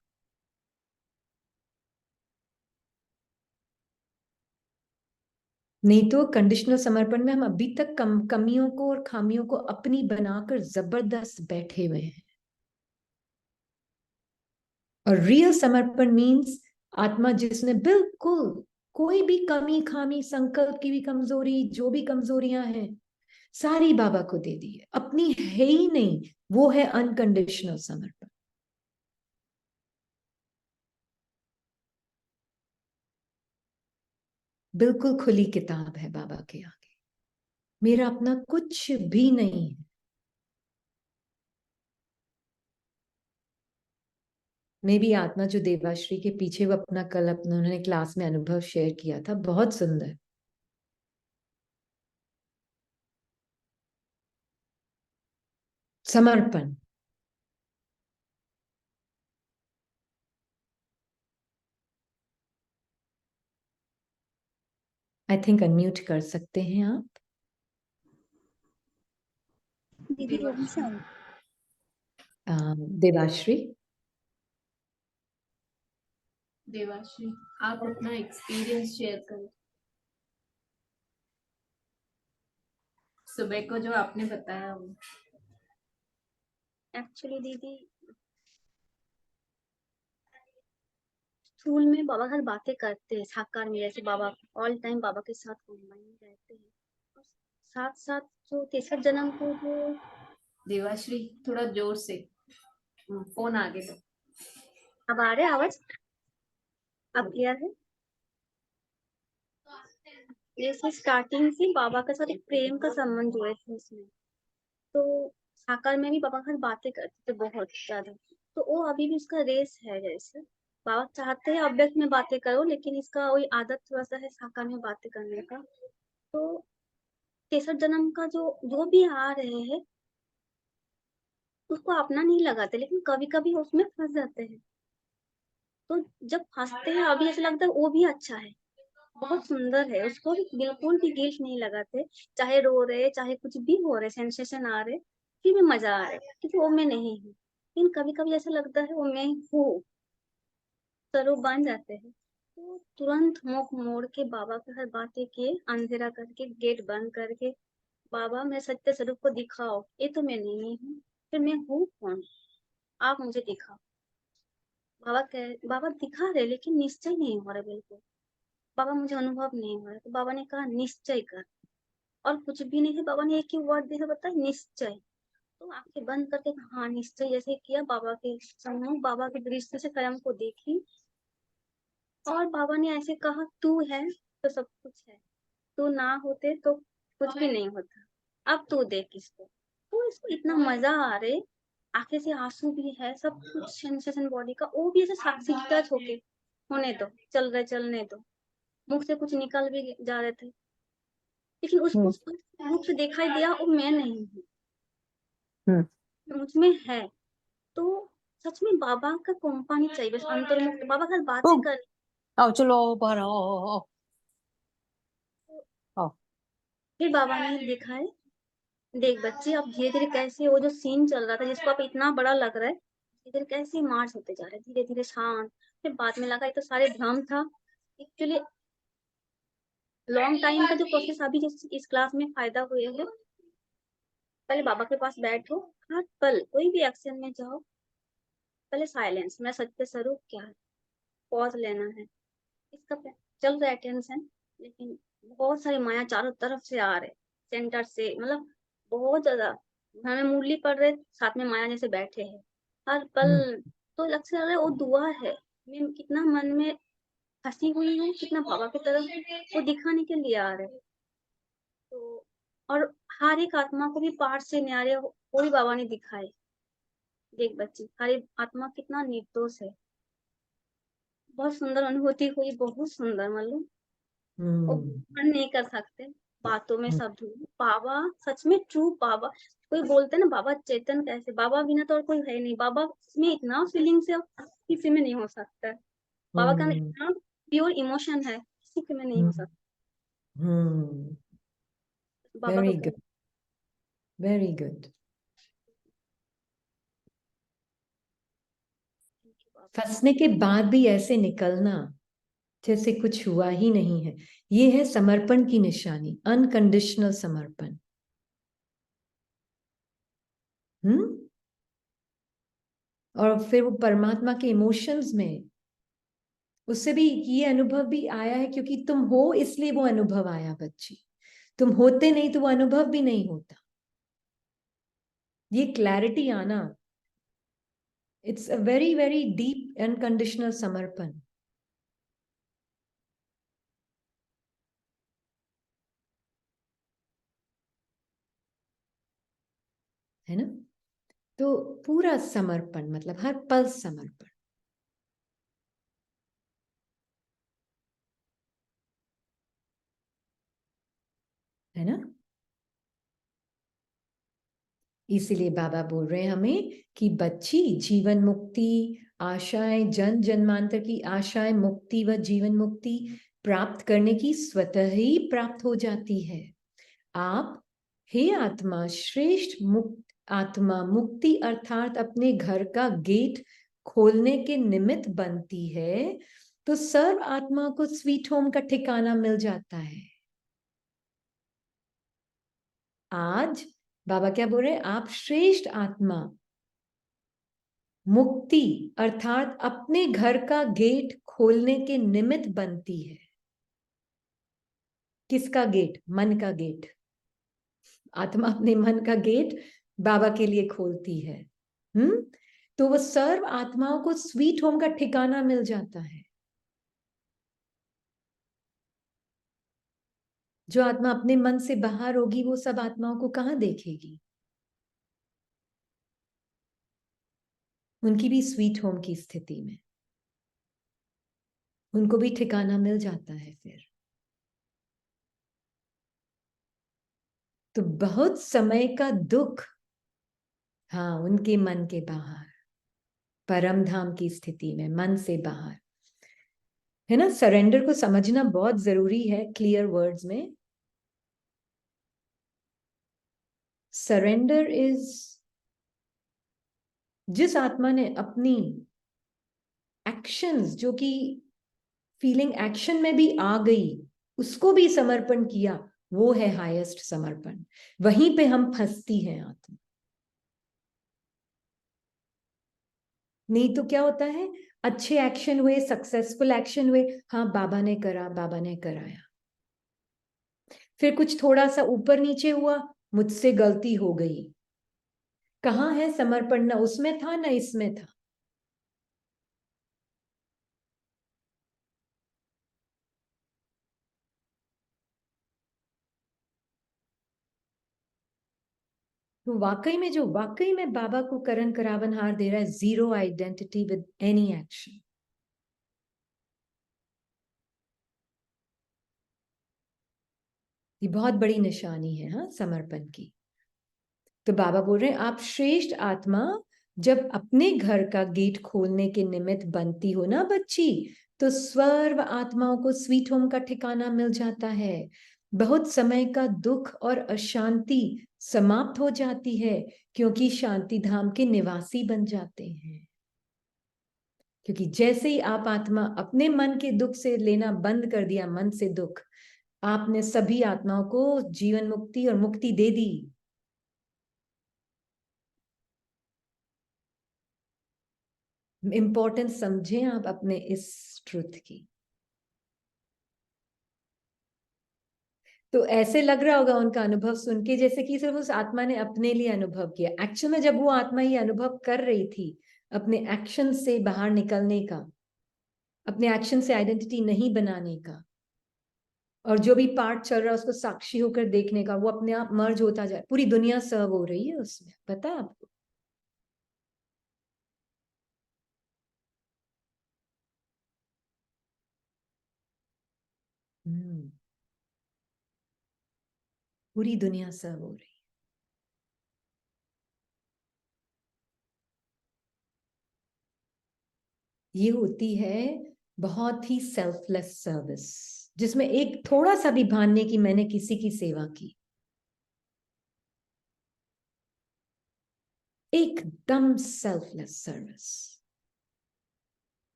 नहीं तो कंडीशनल समर्पण में हम अभी तक कमियों को और खामियों को अपनी बनाकर जबरदस्त बैठे हुए हैं। और रियल समर्पण मीन्स आत्मा जिसने बिल्कुल कोई भी कमी खामी, संकल्प की भी कमजोरी, जो भी कमजोरियां हैं, सारी बाबा को दे दी है, अपनी है ही नहीं। वो है अनकंडीशनल समर्पण। बिल्कुल खुली किताब है बाबा के आगे। मेरा अपना कुछ भी नहीं है। मे भी आत्मा जो देवाश्री के पीछे वो अपना कल अपना उन्होंने क्लास में अनुभव शेयर किया था, बहुत सुंदर। समर्पण। आई थिंक अनम्यूट कर सकते हैं आप।
दीदी रोही से हूँ।
देवाश्री।
देवाश्री, आप अपना एक्सपीरियंस शेयर करो, सुबह को जो आपने बताया वो।
एक्चुअली दीदी स्कूल में बाबा हर बातें करते हैं साकार में, जैसे बाबा ऑल टाइम बाबा के साथ कंबाइन रहते हैं। और साथ साथ जो तीसरे जन्म को जो
देवाश्री थोड़ा जोर से फोन आगे लो।
अब आ रहे आवाज, अब क्लियर है। जैसे स्टार्टिंग से बाबा के साथ एक प्रेम का संबंध जुड़े थे उसमें, तो साकार में भी बाबा हर बातें करते थे बहुत ज्यादा। तो वो अभी भी उसका रेस है, जैसे बाबा चाहते हैं अव्यक्त में बातें करो, लेकिन इसका वही आदत थोड़ा सा है साकार में बातें करने का। तो तेसर जन्म का जो जो भी आ रहे हैं उसको अपना नहीं लगाते, लेकिन कभी कभी उसमें फंस जाते हैं। तो जब फंसते हैं अभी ऐसा लगता है वो भी अच्छा है, बहुत सुंदर है, उसको भी बिल्कुल भी गिल्ट नहीं लगाते। चाहे रो रहे, चाहे कुछ भी हो रहे, सेंसेशन आ रहे, फिर भी मजा आ रहा है, क्योंकि वो मैं नहीं हूँ। लेकिन कभी कभी ऐसा लगता है वो मैं हूँ, स्वरूप बन जाते हैं। तो तुरंत मुख मोड़ के बाबा के साथ बातें किए, अंधेरा करके गेट बंद करके, बाबा मैं सत्य स्वरूप को दिखाओ, ये तो मैं नहीं हूँ, फिर मैं हूँ कौन, आप मुझे दिखाओ। बाबा दिखा रहे, लेकिन निश्चय नहीं हो रहा बिल्कुल। बाबा मुझे अनुभव नहीं हो रहा, तो बाबा ने कहा निश्चय कर। और कुछ भी नहीं है, बाबा ने एक ही वर्ड दिया, बताया निश्चय। तो आंखें बंद करके हाँ निश्चय जैसे किया, बाबा के सम्मुख बाबा की दृष्टि से स्वयं को देखी, और बाबा ने ऐसे कहा तू है तो सब कुछ है, तू ना होते तो कुछ भी नहीं होता, अब तू देख इसको। तो इसको इतना मजा आ रहे, आंखें से आंसू भी है, सब कुछ सेंसेशन बॉडी का, वो भी ऐसे साक्षी टच होके होने दो, चल रहे चलने दो, मुख से कुछ निकल भी जा रहे थे, लेकिन उसको मुख से दिखाई दिया वो मैं नहीं हूँ, मुझ में है। तो सच में बाबा का कंपनी चाहिए, बस अंतर्मुख बाबा का बातें कर।
आओ चलो बाहर आओ। आओ।
फिर बाबा ने दिखाए, देख बच्चे अब धीरे धीरे कैसे वो जो सीन चल रहा था जिसको आप इतना बड़ा लग रहा है, धीरे धीरे कैसे मार्च होते जा रहे, धीरे धीरे शांत। फिर बाद में लगा ये तो सारे भ्रम था। एक्चुअली लॉन्ग टाइम का जो प्रोसेस अभी जिस इस क्लास में फायदा हुए है, पहले बाबा के पास बैठो, हर पल कोई भी एक्शन में जाओ, पहले साइलेंस, मैं सत्य स्वरूप क्या है, पॉज लेना है। इसका चल रहा है टेंशन, लेकिन बहुत सारी माया चारों तरफ से आ रहे, सेंटर से, मतलब बहुत ज्यादा हमें मुरली पढ़ रहे, साथ में माया जैसे बैठे हैं हर पल। तो लग से लग रहा है वो दुआ है, मैं कितना मन में फंसी हुई हूँ, कितना बाबा की तरफ वो दिखाने के लिए आ रहे। तो और हर एक आत्मा को भी पार से न्यारे वो भी बाबा ने दिखाए, देख बच्ची हर एक आत्मा कितना निर्दोष है। बहुत सुंदर अनुभूति हुई, बहुत सुंदर, मतलब वो वर्णन नहीं कर सकते बातों में शब्द में। बाबा सच में ट्रू बाबा, कोई बोलते ना बाबा चेतन कैसे, बाबा बिना तो और कोई है नहीं, बाबा में इतना फीलिंग से किसी में नहीं हो सकता है, बाबा का इतना प्योर इमोशन है, किसी के में नहीं हो सकता। बाबा
वेरी
का
गुड, वेरी गुड। फंसने के बाद भी ऐसे निकलना जैसे कुछ हुआ ही नहीं है, ये है समर्पण की निशानी, अनकंडीशनल समर्पण। और फिर वो परमात्मा के इमोशंस में उससे भी ये अनुभव भी आया है, क्योंकि तुम हो इसलिए वो अनुभव आया बच्ची, तुम होते नहीं तो वो अनुभव भी नहीं होता। ये क्लैरिटी आना, it's a very very deep unconditional समर्पण। है ना। तो पूरा समर्पण मतलब हर पल समर्पण। है ना। इसीलिए बाबा बोल रहे हैं हमें कि बच्ची जीवन मुक्ति आशाएं जन जन्मांतर की आशाएं मुक्ति व जीवन मुक्ति प्राप्त करने की स्वतः ही प्राप्त हो जाती है। आप हे आत्मा श्रेष्ठ मुक्त आत्मा मुक्ति अर्थात अपने घर का गेट खोलने के निमित्त बनती है तो सर्व आत्मा को स्वीट होम का ठिकाना मिल जाता है। आज बाबा क्या बोल रहे हैं, आप श्रेष्ठ आत्मा मुक्ति अर्थात अपने घर का गेट खोलने के निमित्त बनती है। किसका गेट? मन का गेट। आत्मा अपने मन का गेट बाबा के लिए खोलती है। तो वो सर्व आत्माओं को स्वीट होम का ठिकाना मिल जाता है। जो आत्मा अपने मन से बाहर होगी वो सब आत्माओं को कहां देखेगी? उनकी भी स्वीट होम की स्थिति में उनको भी ठिकाना मिल जाता है फिर। तो बहुत समय का दुख, हाँ, उनके मन के बाहर परम धाम की स्थिति में मन से बाहर, है ना। सरेंडर को समझना बहुत जरूरी है क्लियर वर्ड्स में। सरेंडर इज जिस आत्मा ने अपनी एक्शंस जो कि फीलिंग एक्शन में भी आ गई उसको भी समर्पण किया, वो है हाईएस्ट समर्पण। वहीं पे हम फंसती हैं आत्मा। नहीं तो क्या होता है, अच्छे एक्शन हुए, सक्सेसफुल एक्शन हुए, हाँ बाबा ने करा, बाबा ने कराया। फिर कुछ थोड़ा सा ऊपर नीचे हुआ, मुझसे गलती हो गई। कहाँ है समर्पण? ना उसमें था ना इसमें था। तो वाकई में बाबा को करण करावन हार दे रहा है, zero identity with any action. ये बहुत बड़ी निशानी है, हाँ, समर्पण की। तो बाबा बोल रहे हैं आप श्रेष्ठ आत्मा जब अपने घर का गेट खोलने के निमित्त बनती हो ना बच्ची, तो सर्व आत्माओं को स्वीट होम का ठिकाना मिल जाता है। बहुत समय का दुख और अशांति समाप्त हो जाती है क्योंकि शांति धाम के निवासी बन जाते हैं। क्योंकि जैसे ही आप आत्मा अपने मन के दुख से लेना बंद कर दिया, मन से दुख, आपने सभी आत्माओं को जीवन मुक्ति और मुक्ति दे दी। इंपॉर्टेंस समझें आप अपने इस ट्रुथ की। तो ऐसे लग रहा होगा उनका अनुभव सुन के जैसे कि सिर्फ उस आत्मा ने अपने लिए अनुभव किया। एक्चुअल में जब वो आत्मा ये अनुभव कर रही थी अपने एक्शन से बाहर निकलने का, अपने एक्शन से आइडेंटिटी नहीं बनाने का, और जो भी पार्ट चल रहा है उसको साक्षी होकर देखने का, वो अपने आप मर्ज होता जाए, पूरी दुनिया सर्व हो रही है उसमें, पता है आपको। पूरी दुनिया सर्व हो रही है। ये होती है बहुत ही सेल्फलेस सर्विस, जिसमें एक थोड़ा सा भी भान नहीं कि मैंने किसी की सेवा की। एकदम सेल्फलेस सर्विस।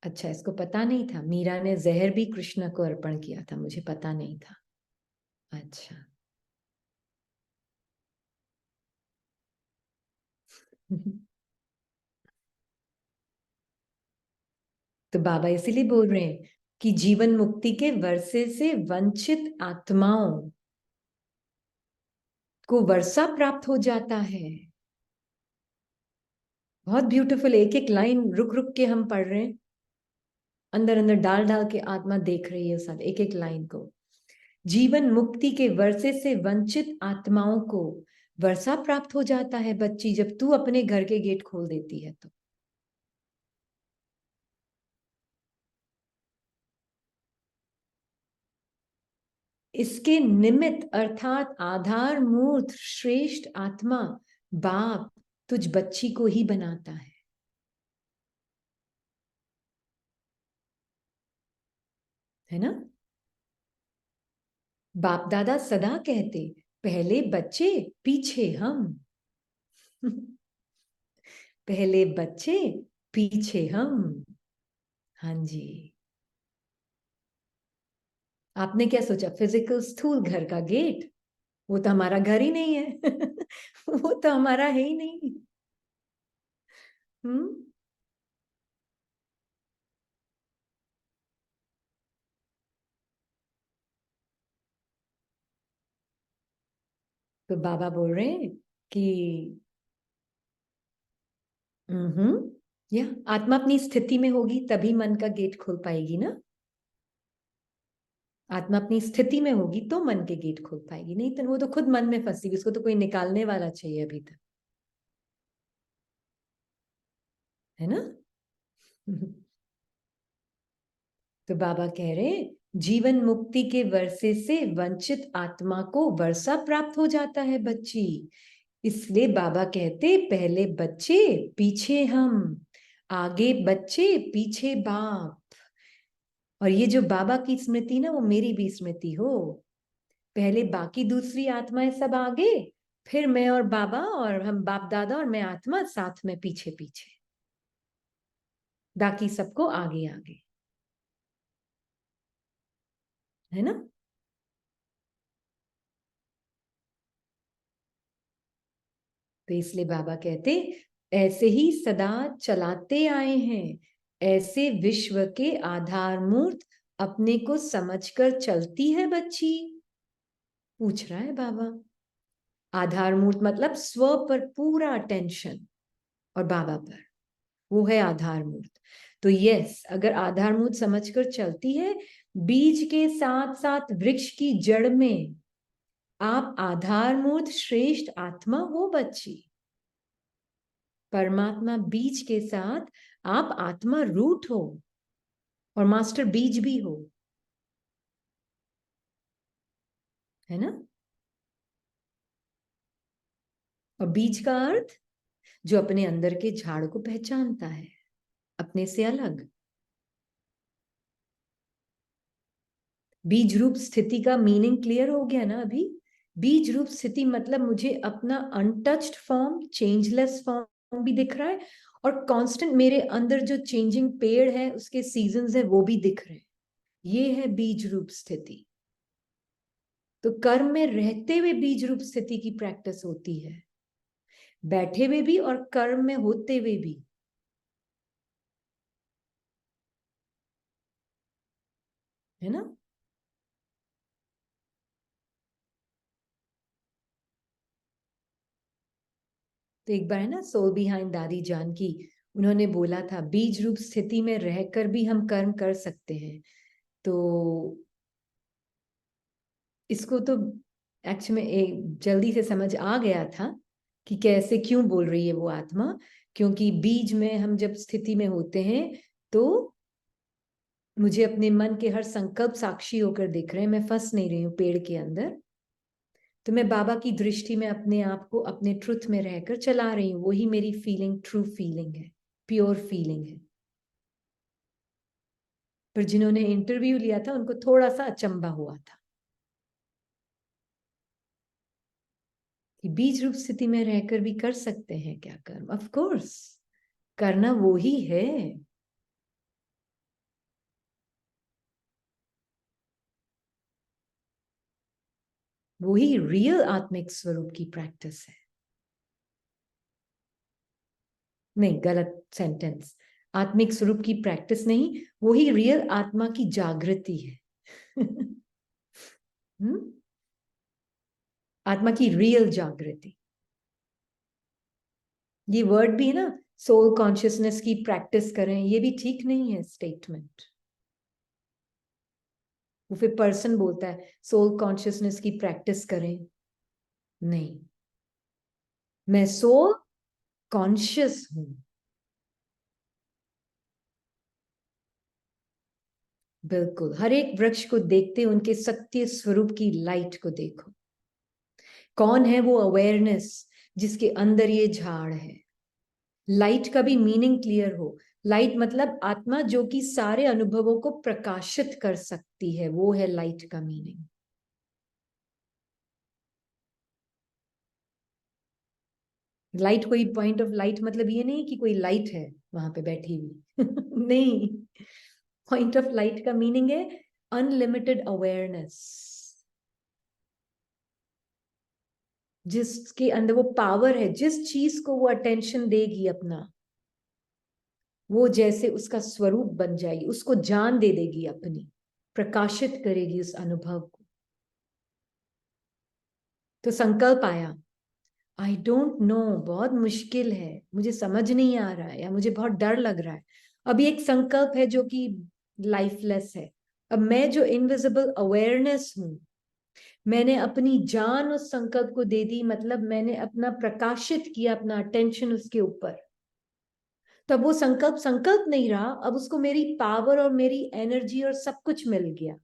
अच्छा, इसको पता नहीं था, मीरा ने जहर भी कृष्ण को अर्पण किया था, मुझे पता नहीं था। अच्छा। तो बाबा इसीलिए बोल रहे हैं कि जीवन मुक्ति के वर्षे से वंचित आत्माओं को वर्षा प्राप्त हो जाता है। बहुत ब्यूटीफुल, एक एक लाइन रुक रुक के हम पढ़ रहे हैं। अंदर अंदर डाल डाल के आत्मा देख रही है सब एक एक लाइन को। जीवन मुक्ति के वर्षे से वंचित आत्माओं को वर्षा प्राप्त हो जाता है बच्ची, जब तू अपने घर के गेट खोल देती है तो। इसके निमित्त अर्थात आधार मूर्त श्रेष्ठ आत्मा बाप तुझ बच्ची को ही बनाता है ना। बाप दादा सदा कहते पहले बच्चे पीछे हम। पहले बच्चे पीछे हम। हाँ जी। आपने क्या सोचा फिजिकल स्थूल घर का गेट, वो तो हमारा घर ही नहीं है। वो तो हमारा है ही नहीं। हम्म। तो बाबा बोल रहे हैं कि या आत्मा अपनी स्थिति में होगी तभी मन का गेट खोल पाएगी ना। आत्मा अपनी स्थिति में होगी तो मन के गेट खोल पाएगी, नहीं तो वो तो खुद मन में फंसी, उसको तो कोई निकालने वाला चाहिए अभी तक, है ना। तो बाबा कह रहे जीवन मुक्ति के वर्षे से वंचित आत्मा को वर्षा प्राप्त हो जाता है बच्ची, इसलिए बाबा कहते पहले बच्चे पीछे हम, आगे बच्चे पीछे बाप। और ये जो बाबा की स्मृति ना वो मेरी भी स्मृति हो, पहले बाकी दूसरी आत्माएं सब आगे, फिर मैं और बाबा और हम बाप दादा और मैं आत्मा साथ में पीछे पीछे, बाकी सबको आगे आगे, है ना। तो इसलिए बाबा कहते ऐसे ही सदा चलाते आए हैं, ऐसे विश्व के आधार मूर्त अपने को समझकर चलती है बच्ची। पूछ रहा है बाबा। आधार मूर्त मतलब स्व पर पूरा अटेंशन और बाबा पर, वो है आधार मूर्त। तो यस, अगर आधार मूर्त समझकर चलती है, बीज के साथ साथ वृक्ष की जड़ में आप आधार मूर्त श्रेष्ठ आत्मा हो बच्ची। परमात्मा बीज के साथ आप आत्मा रूट हो और मास्टर बीज भी हो, है ना। और बीज का अर्थ जो अपने अंदर के झाड़ को पहचानता है अपने से अलग। बीज रूप स्थिति का मीनिंग क्लियर हो गया ना अभी। बीज रूप स्थिति मतलब मुझे अपना अनटच्ड फॉर्म, चेंजलेस फॉर्म भी दिख रहा है, और कांस्टेंट मेरे अंदर जो चेंजिंग पेड़ है उसके सीजन्स है वो भी दिख रहे हैं। ये है बीज रूप स्थिति। तो कर्म में रहते हुए बीज रूप स्थिति की प्रैक्टिस होती है, बैठे हुए भी और कर्म में होते हुए भी, है ना। तो एक बार है ना सोल बिहाइंड दादी जान की, उन्होंने बोला था बीज रूप स्थिति में रहकर भी हम कर्म कर सकते हैं। तो इसको तो एक्चुअली में एक जल्दी से समझ आ गया था कि कैसे क्यों बोल रही है वो आत्मा, क्योंकि बीज में हम जब स्थिति में होते हैं तो मुझे अपने मन के हर संकल्प साक्षी होकर दिख रहे हैं, मैं फंस नहीं रही हूँ पेड़ के अंदर। तो मैं बाबा की दृष्टि में अपने आप को अपने ट्रुथ में रहकर चला रही हूँ, वही मेरी फीलिंग ट्रू फीलिंग है, प्योर फीलिंग है। पर जिन्होंने इंटरव्यू लिया था उनको थोड़ा सा अचंबा हुआ था कि बीज रूप स्थिति में रहकर भी कर सकते हैं क्या कर्म। ऑफ कोर्स करना वो ही है। वही रियल आत्मिक स्वरूप की प्रैक्टिस है। नहीं, गलत सेंटेंस। आत्मिक स्वरूप की प्रैक्टिस नहीं, वही रियल आत्मा की जागृति है। आत्मा की रियल जागृति। ये वर्ड भी है ना, सोल कॉन्शियसनेस की प्रैक्टिस करें, ये भी ठीक नहीं है स्टेटमेंट। वो फिर पर्सन बोलता है सोल कॉन्शियसनेस की प्रैक्टिस करें, नहीं, मैं सोल कॉन्शियस हूं। बिल्कुल, हर एक वृक्ष को देखते उनके सत्य स्वरूप की लाइट को देखो। कौन है वो अवेयरनेस जिसके अंदर ये झाड़ है? लाइट का भी मीनिंग क्लियर हो। लाइट मतलब आत्मा जो कि सारे अनुभवों को प्रकाशित कर सकती है, वो है लाइट का मीनिंग। लाइट कोई पॉइंट ऑफ लाइट मतलब ये नहीं कि कोई लाइट है वहां पे बैठी हुई नहीं, पॉइंट ऑफ लाइट का मीनिंग है अनलिमिटेड अवेयरनेस, जिसके अंदर वो पावर है, जिस चीज को वो अटेंशन देगी अपना, वो जैसे उसका स्वरूप बन जाएगी, उसको जान दे देगी अपनी, प्रकाशित करेगी उस अनुभव को। तो संकल्प आया, आई डोंट नो, बहुत मुश्किल है, मुझे समझ नहीं आ रहा है, या मुझे बहुत डर लग रहा है। अभी एक संकल्प है जो कि लाइफलेस है। अब मैं जो इनविजिबल अवेयरनेस हूं, मैंने अपनी जान उस संकल्प को दे दी, मतलब मैंने अपना प्रकाशित किया, अपना अटेंशन उसके ऊपर। तब वो संकल्प संकल्प नहीं रहा, अब उसको मेरी पावर और मेरी एनर्जी और सब कुछ मिल गया।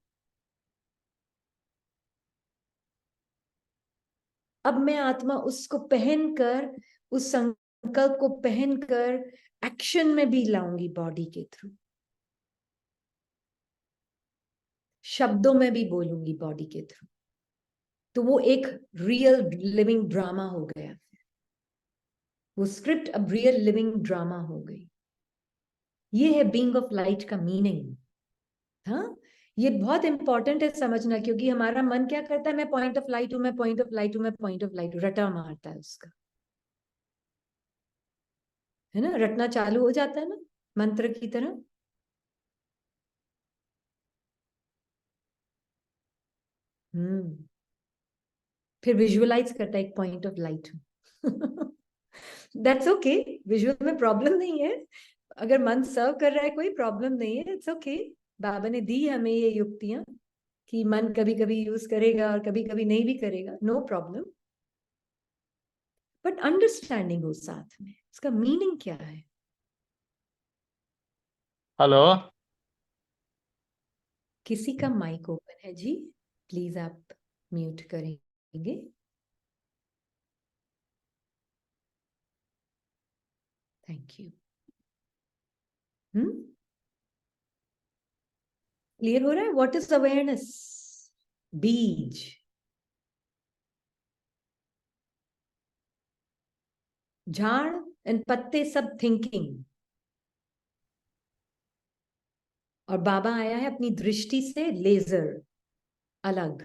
अब मैं आत्मा उसको पहनकर, उस संकल्प को पहनकर एक्शन में भी लाऊंगी, बॉडी के थ्रू, शब्दों में भी बोलूंगी बॉडी के थ्रू। तो वो एक रियल लिविंग ड्रामा हो गया, वो स्क्रिप्ट अब रियल लिविंग ड्रामा हो गई। ये है बीइंग ऑफ लाइट का मीनिंग। हाँ, ये बहुत इंपॉर्टेंट है समझना, क्योंकि हमारा मन क्या करता है, मैं पॉइंट ऑफ लाइट हूं, मैं पॉइंट ऑफ लाइट हूं, मैं पॉइंट ऑफ लाइट हूं, रटा मारता है उसका, है ना, रटना चालू हो जाता है ना, मंत्र की तरह। फिर विजुअलाइज करता है एक पॉइंट ऑफ लाइट हूं दैट्स ओके, विजुअल में प्रॉब्लम नहीं है, अगर मन सर्व कर रहा है कोई प्रॉब्लम नहीं है, इट्स ओके। बाबा ने दी हमें ये युक्तियां कि मन कभी कभी यूज करेगा और कभी कभी नहीं भी करेगा, नो प्रॉब्लम, बट अंडरस्टैंडिंग हो साथ में, इसका मीनिंग क्या है।
हेलो।
किसी का माइक ओपन है जी, प्लीज आप म्यूट करेंगे। Thank you. क्लियर हो रहा है? What is awareness? बीज, झाड़ एंड पत्ते सब थिंकिंग, और बाबा आया है अपनी दृष्टि से लेजर अलग।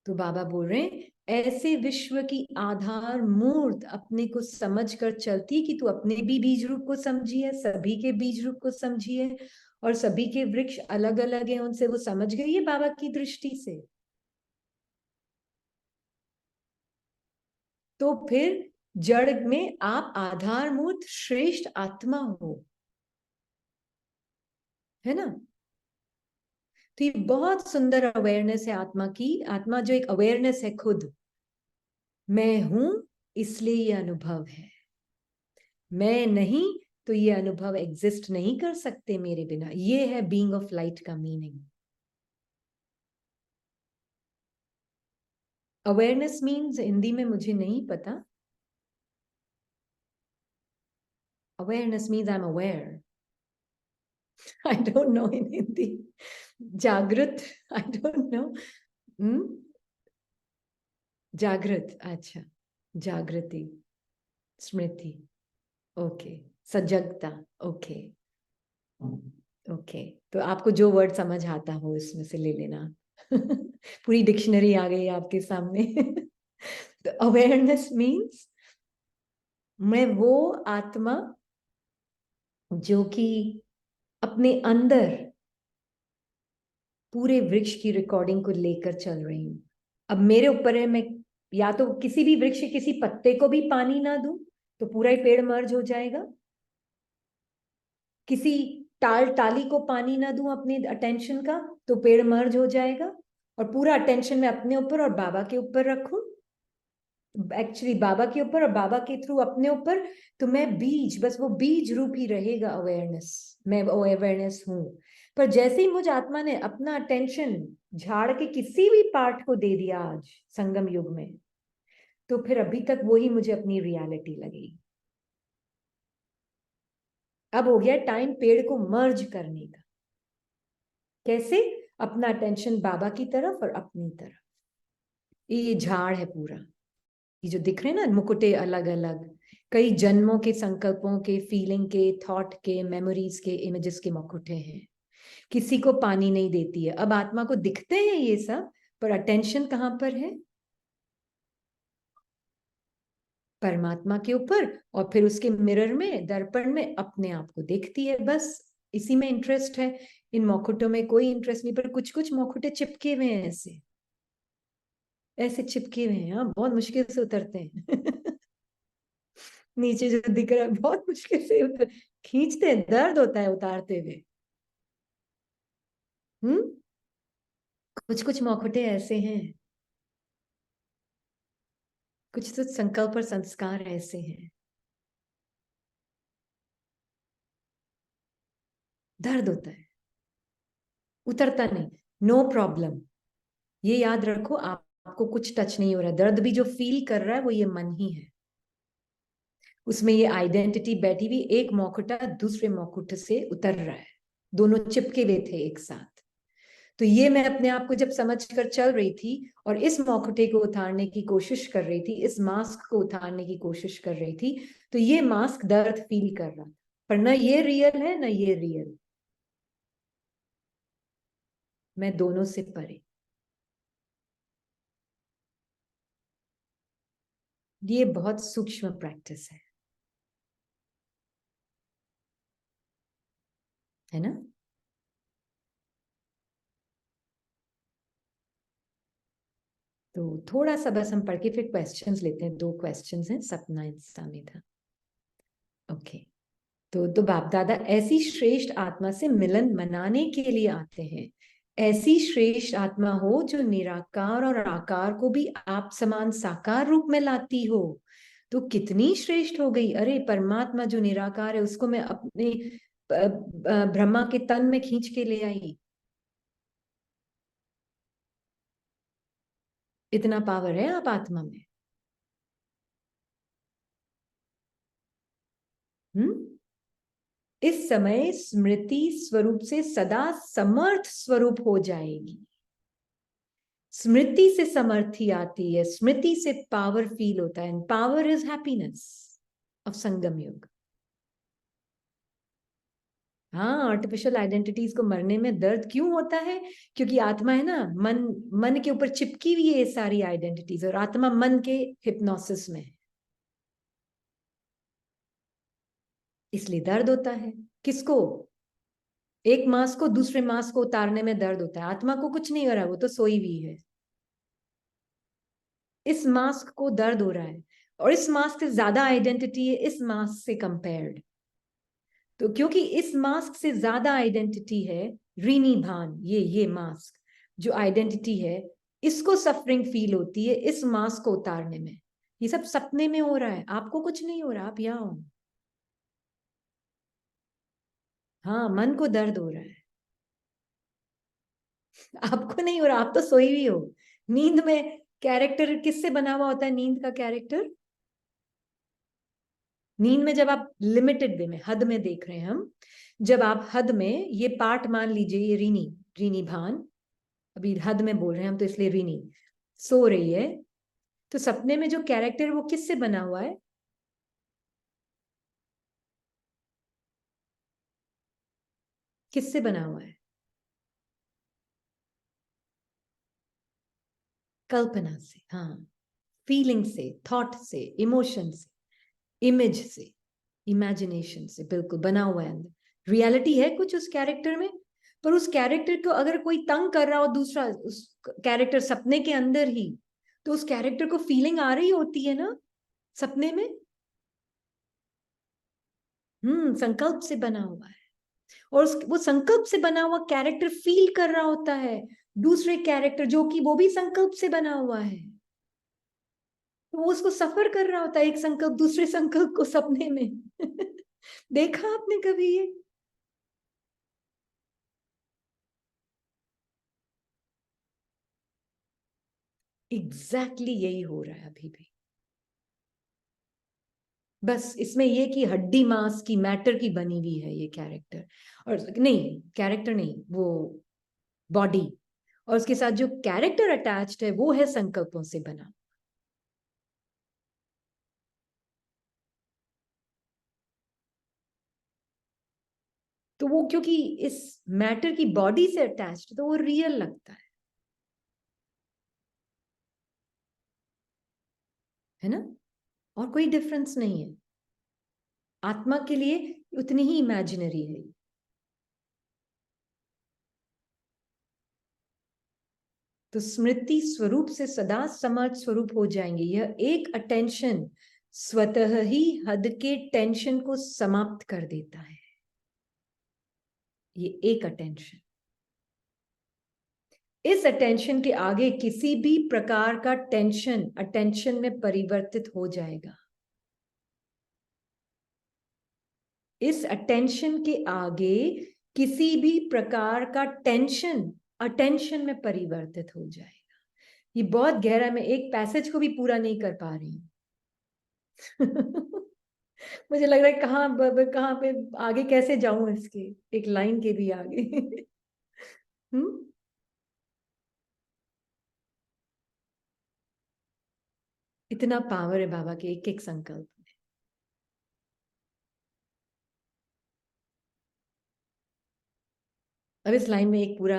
तो बाबा बोल रहे हैं ऐसे विश्व की आधार मूर्त अपने को समझ कर चलती कि तू अपने भी बीज रूप को समझिए, सभी के बीज रूप को समझिए, और सभी के वृक्ष अलग अलग हैं, उनसे वो समझ गई है बाबा की दृष्टि से। तो फिर जड़ में आप आधार मूर्त श्रेष्ठ आत्मा हो, है ना। तो ये बहुत सुंदर अवेयरनेस है आत्मा की। आत्मा जो एक अवेयरनेस है खुद, मैं हूं इसलिए ये अनुभव है, मैं नहीं तो ये अनुभव एग्जिस्ट नहीं कर सकते मेरे बिना। ये है बीइंग ऑफ लाइट का मीनिंग। अवेयरनेस मीन्स हिंदी में मुझे नहीं पता। Awareness means I am aware, I don't no इन हिंदी। जागृत, आई डोंट नो। जागृत, अच्छा, जागृति, स्मृति, ओके, सजगता, ओके ओके। तो आपको जो वर्ड समझ आता हो इसमें से ले लेना पूरी डिक्शनरी आ गई आपके सामने तो अवेयरनेस मीन्स मैं वो आत्मा जो कि अपने अंदर पूरे वृक्ष की रिकॉर्डिंग को लेकर चल रही हूं। अब मेरे ऊपर है, मैं या तो किसी भी वृक्ष के किसी पत्ते को भी पानी ना दूं तो पूरा ही पेड़ मर्ज हो जाएगा, किसी टाली को पानी ना दूं अपने अटेंशन का तो पेड़ मर्ज हो जाएगा, और पूरा अटेंशन मैं अपने ऊपर और बाबा के ऊपर रखूं, एक्चुअली बाबा के ऊपर और बाबा के थ्रू अपने ऊपर, तो मैं बीज, बस वो बीज रूप ही रहेगा अवेयरनेस, मैं वो अवेयरनेस हूं। पर जैसे ही मुझ आत्मा ने अपना अटेंशन झाड़ के किसी भी पार्ट को दे दिया आज संगम युग में, तो फिर अभी तक वही मुझे अपनी रियलिटी लगेगी। अब हो गया टाइम पेड़ को मर्ज करने का। कैसे? अपना अटेंशन बाबा की तरफ और अपनी तरफ। ये झाड़ है पूरा, ये जो दिख रहे हैं ना मुकुटे अलग अलग, कई जन्मों के संकल्पों के, फीलिंग के, थॉट के, मेमोरीज के, इमेजेस के मुकुटे हैं। किसी को पानी नहीं देती है। अब आत्मा को दिखते हैं ये सब, पर अटेंशन कहां पर है? परमात्मा के ऊपर, और फिर उसके मिरर में, दर्पण में अपने आप को देखती है, बस इसी में इंटरेस्ट है। इन मुकुटों में कोई इंटरेस्ट नहीं, पर कुछ कुछ मुकुटे चिपके हुए हैं, ऐसे ऐसे चिपके हुए हैं। हाँ, बहुत मुश्किल से उतरते हैं नीचे जो दिख रहा है बहुत मुश्किल से उतर, खींचते हैं, दर्द होता है उतारते हुए। कुछ कुछ मुखौटे ऐसे हैं, कुछ तो संकल्प और संस्कार ऐसे हैं, दर्द होता है, उतरता नहीं। नो प्रॉब्लम, ये याद रखो, आपको कुछ टच नहीं हो रहा। दर्द भी जो फील कर रहा है वो ये मन ही है। उसमें ये आइडेंटिटी बैठी हुई, एक मुखौटा दूसरे मुखौटे से उतर रहा है, दोनों चिपके हुए थे एक साथ। तो ये मैं अपने आप को जब समझ कर चल रही थी और इस मुखौटे को उतारने की कोशिश कर रही थी, इस मास्क को उतारने की कोशिश कर रही थी, तो ये मास्क दर्द फील कर रहा था, पर ना ये रियल है ना ये रियल। मैं दोनों से परे। ये बहुत सूक्ष्म प्रैक्टिस है ना? तो थोड़ा सा बस हम पढ़ के फिर क्वेश्चंस लेते हैं। 2 क्वेश्चंस हैं, सपना इंस्टा में था। ओके, तो बाप दादा ऐसी श्रेष्ठ आत्मा से मिलन मनाने के लिए आते हैं। ऐसी श्रेष्ठ आत्मा हो जो निराकार और आकार को भी आप समान साकार रूप में लाती हो, तो कितनी श्रेष्ठ हो गई। अरे परमात्मा जो निराकार है उसको मैं अपने ब्रह्मा के तन में खींच के ले आई। इतना पावर है आप आत्मा में। इस समय स्मृति स्वरूप से सदा समर्थ स्वरूप हो जाएगी। स्मृति से समर्थी आती है, स्मृति से पावर फील होता है, and power is happiness of Sangam Yug. हाँ, आर्टिफिशियल आइडेंटिटीज को मरने में दर्द क्यों होता है? क्योंकि आत्मा है ना, मन के ऊपर चिपकी हुई है ये सारी आइडेंटिटीज, और आत्मा मन के हिप्नोसिस में है, इसलिए दर्द होता है। किसको? एक मांस को दूसरे मांस को उतारने में दर्द होता है। आत्मा को कुछ नहीं हो रहा, वो तो सोई हुई है। इस मास्क को दर्द हो रहा है, और इस मास्क से ज्यादा आइडेंटिटी है इस मास्क से कंपेयर्ड। तो क्योंकि इस मास्क से ज्यादा आइडेंटिटी है, रीनी भान, ये मास्क जो आइडेंटिटी है, इसको सफरिंग फील होती है इस मास्क को उतारने में। ये सब सपने में हो रहा है, आपको कुछ नहीं हो रहा, आप यहाँ हो। हाँ, मन को दर्द हो रहा है, आपको नहीं हो रहा, आप तो सोई हुई हो। नींद में कैरेक्टर किससे बना हुआ होता है? नींद का कैरेक्टर, नींद में जब आप लिमिटेड वे में, हद में देख रहे हैं हम, जब आप हद में, ये पार्ट मान लीजिए, ये रीनी, रीनी भान, अभी हद में बोल रहे हैं हम तो इसलिए रीनी सो रही है, तो सपने में जो कैरेक्टर वो किससे बना हुआ है? किससे बना हुआ है? कल्पना से, हाँ, फीलिंग से, थॉट से, इमोशन से, इमेज से, इमेजिनेशन से बिल्कुल बना हुआ है। अंदर रियलिटी है कुछ उस कैरेक्टर में, पर उस कैरेक्टर को अगर कोई तंग कर रहा हो, दूसरा उस कैरेक्टर सपने के अंदर ही, तो उस कैरेक्टर को फीलिंग आ रही होती है ना सपने में। संकल्प से बना हुआ है। और वो संकल्प से बना हुआ कैरेक्टर फील कर रहा होता है दूसरे कैरेक्टर जो कि वो भी संकल्प से बना हुआ है, तो वो उसको सफर कर रहा होता है, एक संकल्प दूसरे संकल्प को सपने में। देखा आपने कभी ये? एग्जैक्टली यही हो रहा है अभी भी। बस इसमें ये कि हड्डी मांस की मैटर की बनी हुई है ये कैरेक्टर, और नहीं कैरेक्टर नहीं, वो बॉडी, और उसके साथ जो कैरेक्टर अटैच्ड है वो है संकल्पों से बना। तो वो क्योंकि इस मैटर की बॉडी से अटैच्ड तो वो रियल लगता है ना? और कोई डिफरेंस नहीं है, आत्मा के लिए उतनी ही इमेजिनरी है। तो स्मृति स्वरूप से सदा समर्थ स्वरूप हो जाएंगे। यह एक अटेंशन स्वतः ही हद के टेंशन को समाप्त कर देता है। ये एक अटेंशन, इस अटेंशन के आगे किसी भी प्रकार का टेंशन अटेंशन में परिवर्तित हो जाएगा। इस अटेंशन के आगे किसी भी प्रकार का टेंशन अटेंशन में परिवर्तित हो जाएगा। ये बहुत गहरा, मैं एक पैसेज को भी पूरा नहीं कर पा रही हूं। मुझे लग रहा है कहाँ पे आगे कैसे जाऊं इसके, एक लाइन के भी आगे। इतना पावर है बाबा के एक एक संकल्प में। अब इस लाइन में एक पूरा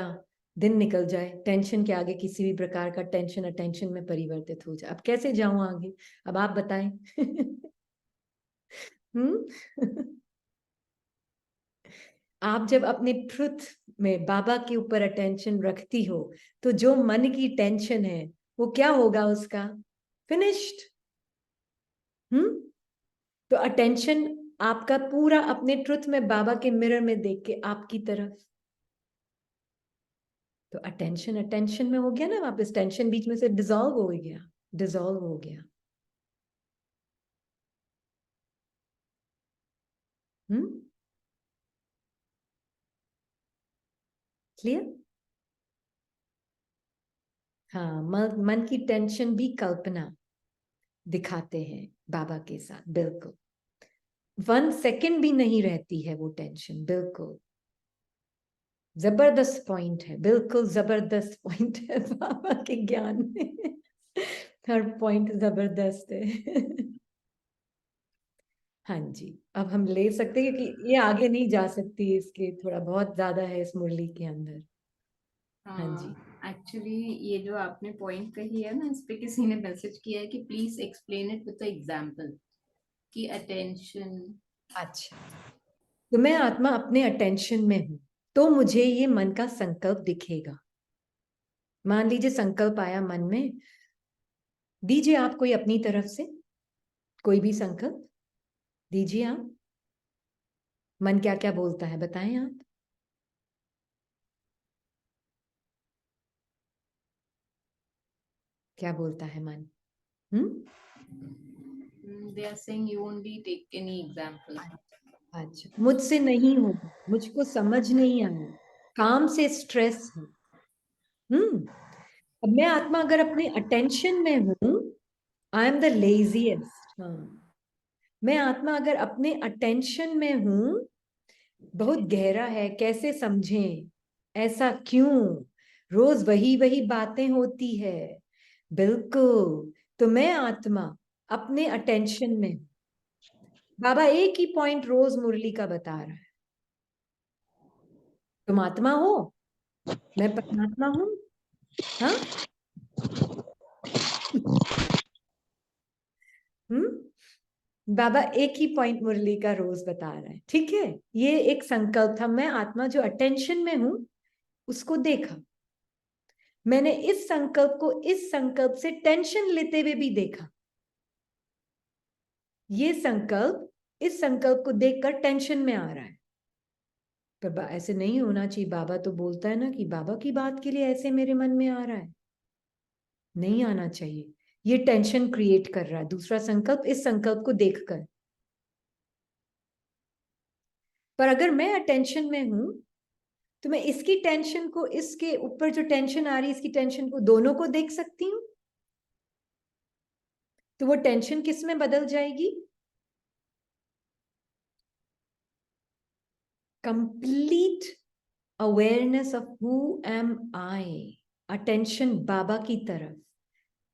दिन निकल जाए, टेंशन के आगे किसी भी प्रकार का टेंशन अटेंशन में परिवर्तित हो जाए, अब कैसे जाऊं आगे? अब आप बताएं। आप जब अपने ट्रुथ में बाबा के ऊपर अटेंशन रखती हो तो जो मन की टेंशन है वो क्या होगा उसका? फिनिश्ड। तो अटेंशन आपका पूरा अपने ट्रुथ में बाबा के मिरर में देख के आपकी तरफ, तो अटेंशन अटेंशन में हो गया ना, वापस टेंशन बीच में से डिसॉल्व हो गया, डिसॉल्व हो गया। क्लियर? हाँ, मन की टेंशन भी कल्पना दिखाते हैं बाबा के साथ, बिल्कुल 1 सेकंड भी नहीं रहती है वो टेंशन। बिल्कुल जबरदस्त पॉइंट है, बिल्कुल जबरदस्त पॉइंट है बाबा के ज्ञान में। हर पॉइंट जबरदस्त है। हाँ जी, अब हम ले सकते हैं क्योंकि ये आगे नहीं जा सकती, इसके थोड़ा बहुत ज्यादा है इस मुरली के अंदर। हाँ जी,
एक्चुअली ये जो आपने पॉइंट कही है ना, इस पे किसी ने मैसेज किया है कि please explain it with example कि अटेंशन।
अच्छा, तो मैं आत्मा अपने अटेंशन में हूं तो मुझे ये मन का संकल्प दिखेगा। मान लीजिए संकल्प आया मन में, दीजिए आप कोई अपनी तरफ से कोई भी संकल्प दीजिए आप। मन क्या क्या बोलता है बताएं आप। क्या बोलता है मन?
They are saying you won't be take any example.
अच्छा, मुझसे नहीं होगा, मुझको समझ नहीं आया, काम से स्ट्रेस है। अब मैं आत्मा अगर अपने अटेंशन में हूं, आई एम द लेजीएस्ट। मैं आत्मा अगर अपने अटेंशन में हूं, बहुत गहरा है, कैसे समझें, ऐसा क्यों, रोज वही वही बातें होती है। बिल्कुल, तो मैं आत्मा अपने अटेंशन में। बाबा एक ही पॉइंट रोज मुरली का बता रहा है, तुम आत्मा हो, मैं परमात्मा हूं। हाँ, बाबा एक ही पॉइंट मुरली का रोज बता रहा है, ठीक है? ये एक संकल्प था, मैं आत्मा जो अटेंशन में हूं उसको देखा, मैंने इस संकल्प को इस संकल्प से टेंशन लेते हुए भी देखा। ये संकल्प इस संकल्प को देखकर टेंशन में आ रहा है, पर ऐसे नहीं होना चाहिए। बाबा तो बोलता है ना कि बाबा की बात के लिए ऐसे मेरे मन में आ रहा है, नहीं आना चाहिए। ये टेंशन क्रिएट कर रहा है दूसरा संकल्प इस संकल्प को देखकर। पर अगर मैं अटेंशन में हूं तो मैं इसकी टेंशन को, इसके ऊपर जो टेंशन आ रही है इसकी टेंशन को, दोनों को देख सकती हूँ। तो वो टेंशन किस में बदल जाएगी? Complete awareness of who am I, attention Baba की तरफ।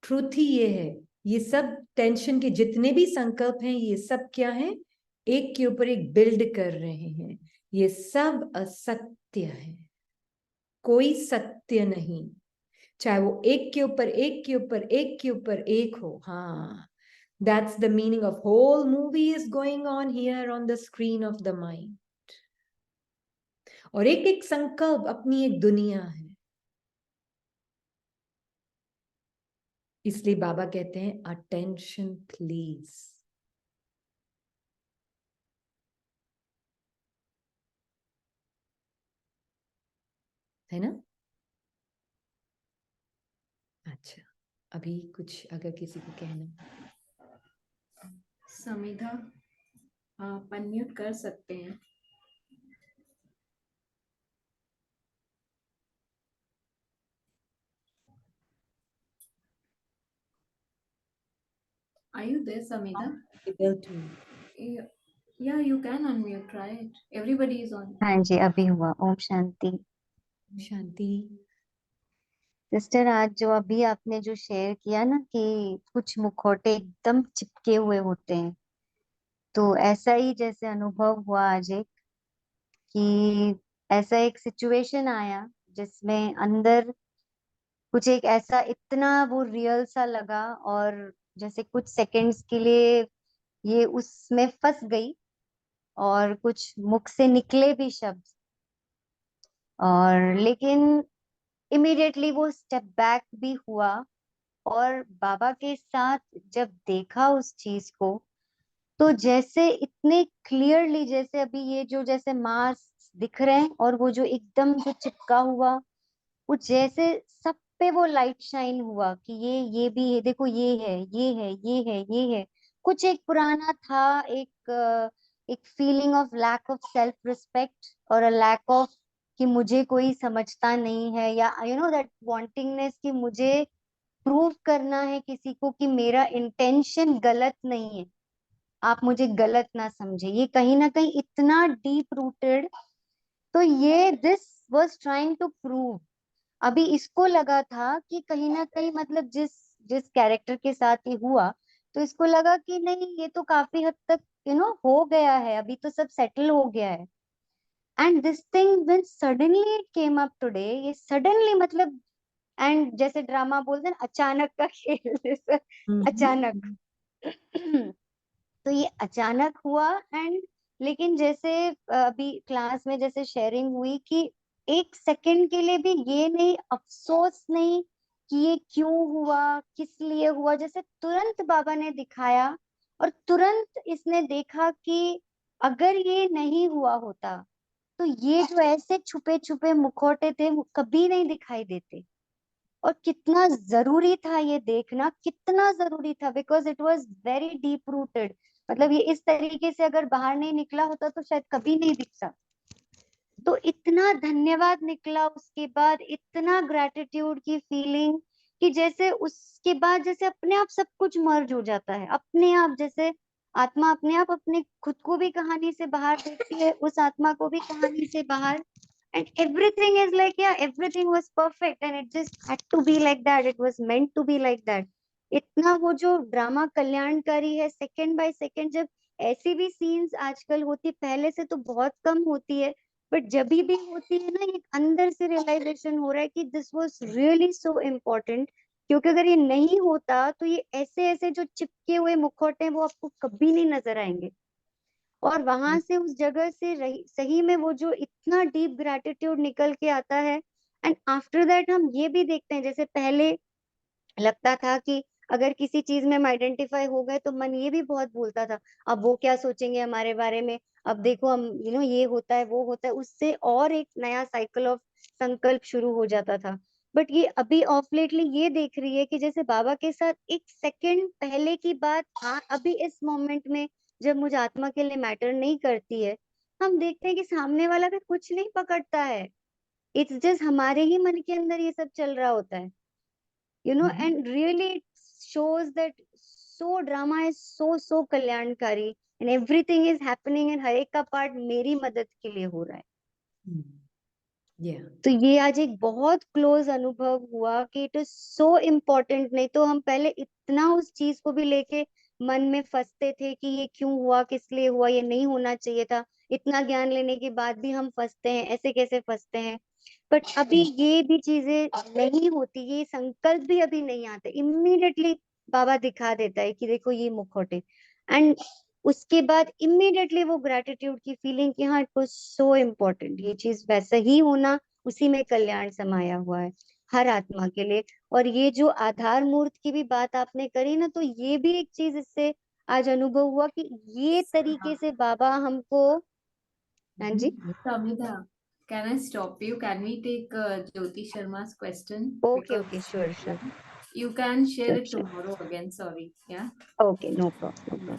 ट्रूथ ही ये है, ये सब टेंशन के जितने भी संकल्प हैं ये सब क्या है, एक के ऊपर एक बिल्ड कर रहे हैं। ये सब असत्य है, कोई सत्य नहीं। चाहे वो एक के ऊपर एक के ऊपर एक के ऊपर एक हो। हाँ, that's the meaning of whole movie is going on here on the screen of the mind. और एक एक संकल्प अपनी एक दुनिया है। इसलिए बाबा कहते हैं अटेंशन प्लीज। है ना? अच्छा, अभी कुछ अगर किसी को कहना।
समिधा आप अनम्यूट कर सकते हैं। Are you there, Samida?
Able to.
Yeah, you can unmute, try it. Everybody is on.
हाँ जी, अभी हुआ। ओम शांति।
शांति।
सिस्टर, आज जो अभी आपने जो शेयर किया ना कि कुछ मुखौटे एकदम चिपके हुए होते हैं, तो ऐसा ही जैसे अनुभव हुआ आज एक कि ऐसा एक सिचुएशन आया जिसमें अंदर कुछ एक ऐसा इतना वो रियल सा लगा, और जैसे कुछ सेकंड्स के लिए ये उसमें फंस गई और कुछ मुख से निकले भी शब्द, और लेकिन इमीडिएटली वो स्टेप बैक भी हुआ। और बाबा के साथ जब देखा उस चीज को, तो जैसे इतने क्लियरली, जैसे अभी ये जो जैसे मास दिख रहे हैं और वो जो एकदम जो चिपका हुआ, वो जैसे सब पे वो लाइट शाइन हुआ कि ये भी है, देखो ये है, ये है, ये है, ये है। कुछ एक पुराना था, एक feeling of lack of self respect और अ लैक ऑफ कि मुझे कोई समझता नहीं है, या यू नो दैट वांटिंगनेस कि मुझे प्रूव करना है किसी को कि मेरा इंटेंशन गलत नहीं है, आप मुझे गलत ना समझे। ये कहीं ना कहीं इतना डीप रूटेड, तो ये this was trying to prove. अभी इसको लगा था कि कहीं ना कहीं मतलब जिस जिस कैरेक्टर के साथ ये हुआ, तो इसको लगा कि नहीं, ये तो काफी हद तक हो गया है, अभी तो सब सेटल हो गया है। And this thing when suddenly it came up today, ये सडनली मतलब, एंड जैसे ड्रामा बोलते हैं ना, अचानक का खेल जैसे अचानक तो ये अचानक हुआ। एंड लेकिन जैसे अभी क्लास में जैसे शेयरिंग हुई कि एक सेकंड के लिए भी ये नहीं, अफसोस नहीं कि ये क्यों हुआ, किस लिए हुआ, जैसे तुरंत बाबा ने दिखाया। और तुरंत इसने देखा कि अगर ये नहीं हुआ होता तो ये जो ऐसे छुपे छुपे मुखौटे थे वो कभी नहीं दिखाई देते। और कितना जरूरी था ये देखना, कितना जरूरी था, because it was very deep rooted. मतलब ये इस तरीके से अगर बाहर नहीं निकला होता तो शायद कभी नहीं दिखता। तो इतना धन्यवाद निकला उसके बाद, इतना ग्रेटिट्यूड की फीलिंग कि जैसे उसके बाद जैसे अपने आप सब कुछ मर्ज हो जाता है, अपने आप जैसे आत्मा अपने आप अपने खुद को भी कहानी से बाहर देखती है, उस आत्मा को भी कहानी से बाहर। And everything is like, yeah, everything was perfect and it just had to be like that. It was meant to be like that. इतना वो जो ड्रामा कल्याणकारी है, सेकंड बाय सेकंड। जब ऐसी भी सीन्स आजकल होती, पहले से तो बहुत कम होती है, बट जब भी होती है ना, एक अंदर से रियलाइजेशन हो रहा है कि this was really so important. क्योंकि अगर ये नहीं होता तो ये ऐसे ऐसे जो चिपके हुए मुखौटे वो आपको कभी नहीं नजर आएंगे। और वहां से उस जगह से सही में वो जो इतना डीप ग्रेटिट्यूड निकल के आता है। एंड आफ्टर दैट हम ये भी देखते हैं, जैसे पहले लगता था कि अगर किसी चीज में हम आइडेंटिफाई हो गए तो मन ये भी बहुत बोलता था, अब वो क्या सोचेंगे हमारे बारे में, अब देखो हम ये होता है वो होता है, उससे और एक नया साइकिल ऑफ संकल्प शुरू हो जाता था। बट ये अभी ऑफ लेटली ये देख रही है कि जैसे बाबा के साथ एक सेकंड पहले की बात, हाँ अभी इस मोमेंट में जब मुझे आत्मा के लिए मैटर नहीं करती है, हम देखते हैं कि सामने वाला भी कुछ नहीं पकड़ता है, इट्स जस्ट हमारे ही मन के अंदर ये सब चल रहा होता है, and really it shows that so drama is so कल्याणकारी and everything is happening and हर एक का पार्ट मेरी मदद के लिए हो रहा है।
Yeah.
तो ये आज एक बहुत क्लोज अनुभव हुआ कि इट इज सो इम्पोर्टेंट, नहीं तो हम पहले इतना उस चीज को भी लेके मन में फंसते थे कि ये क्यों हुआ, किस लिए हुआ, ये नहीं होना चाहिए था, इतना ज्ञान लेने के बाद भी हम फंसते हैं, ऐसे कैसे फंसते हैं। बट अभी ये भी चीजें नहीं होती, ये संकल्प भी अभी नहीं आते, इमीडिएटली बाबा दिखा देता है कि देखो ये मुखौटे, एंड उसके बाद इमीडिएटली वो ग्रेटिट्यूड की फीलिंग कि हाँ इट वाज सो इम्पोर्टेंट, ये चीज वैसा ही होना, उसी में कल्याण समाया हुआ है हर आत्मा के लिए। और ये जो आधार मूर्त की भी बात आपने करी ना, तो ये भी एक चीज इससे आज अनुभव हुआ कि ये तरीके से बाबा हमको। हाँ जी,
Samita, can I stop you? Can we take Jyoti Sharma's question?
Okay
Because
okay, sure sure
you can share it
sure,
tomorrow again. Sorry. Yeah.
Okay, no problem.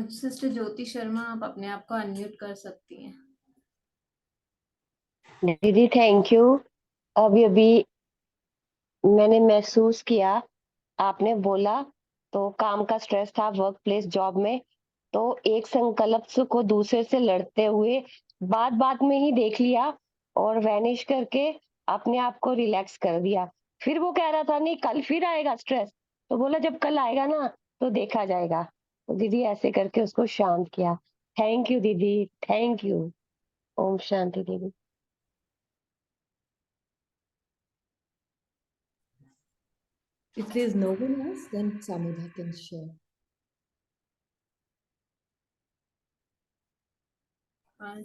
Sister Jyoti Sharma, आप अपने आप को अनम्यूट कर सकती हैं।
दीदी थैंक यू। अभी अभी मैंने महसूस किया, आपने बोला तो काम का स्ट्रेस था वर्क प्लेस जॉब में, तो एक संकल्प को दूसरे से लड़ते हुए बात बात में ही देख लिया और वैनिश करके अपने आप को रिलैक्स कर दिया। फिर वो कह रहा था नहीं कल फिर आएगा स्ट्रेस, तो बोला जब कल आएगा ना तो देखा जाएगा। तो दीदी ऐसे करके उसको शांत किया। थैंक यू दीदी, थैंक यू। ओम शांति दीदी।
If there's no one else, then Samudha can share.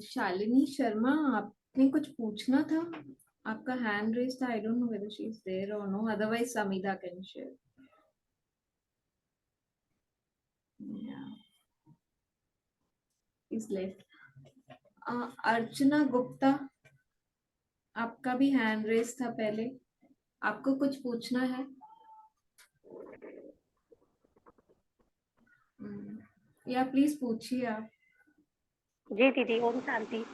Shalini Sharma, आपने कुछ पूछना था, आपका हैंड रेज था। I don't know whether she is there और no, otherwise Samidha can share. Is left. Archana Gupta, आपका भी हैंड रेज था पहले, आपको कुछ पूछना है? या प्लीज पूछिए आप।
जी दीदी, ओम शांति।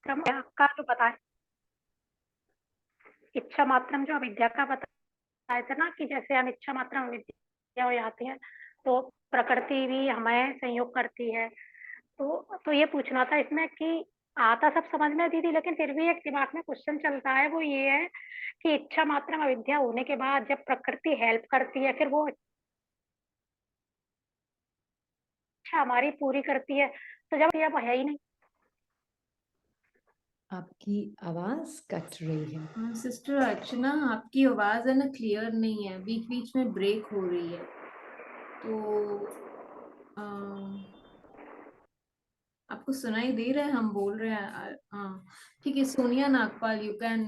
का जो बताया इच्छा मात्रम, जो अविद्या का बताया था ना, कि जैसे हम इच्छा मात्रम अविद्या हो जाती है तो प्रकृति भी हमें संयोग करती है। तो ये पूछना था इसमें कि आता सब समझ में दीदी, लेकिन फिर भी एक दिमाग में क्वेश्चन चलता है, वो ये है कि इच्छा मात्रम अविद्या होने के बाद जब प्रकृति हेल्प करती है, फिर वो इच्छा हमारी पूरी करती है, तो जब ये है ही नहीं।
आपकी आवाज कट रही है।
सिस्टर अर्चना, आपकी आवाज है ना क्लियर नहीं है, बीच बीच में ब्रेक हो रही है। तो आपको सुनाई दे रहा है हम बोल रहे हैं? हाँ ठीक है। Sonia Nagpal, you can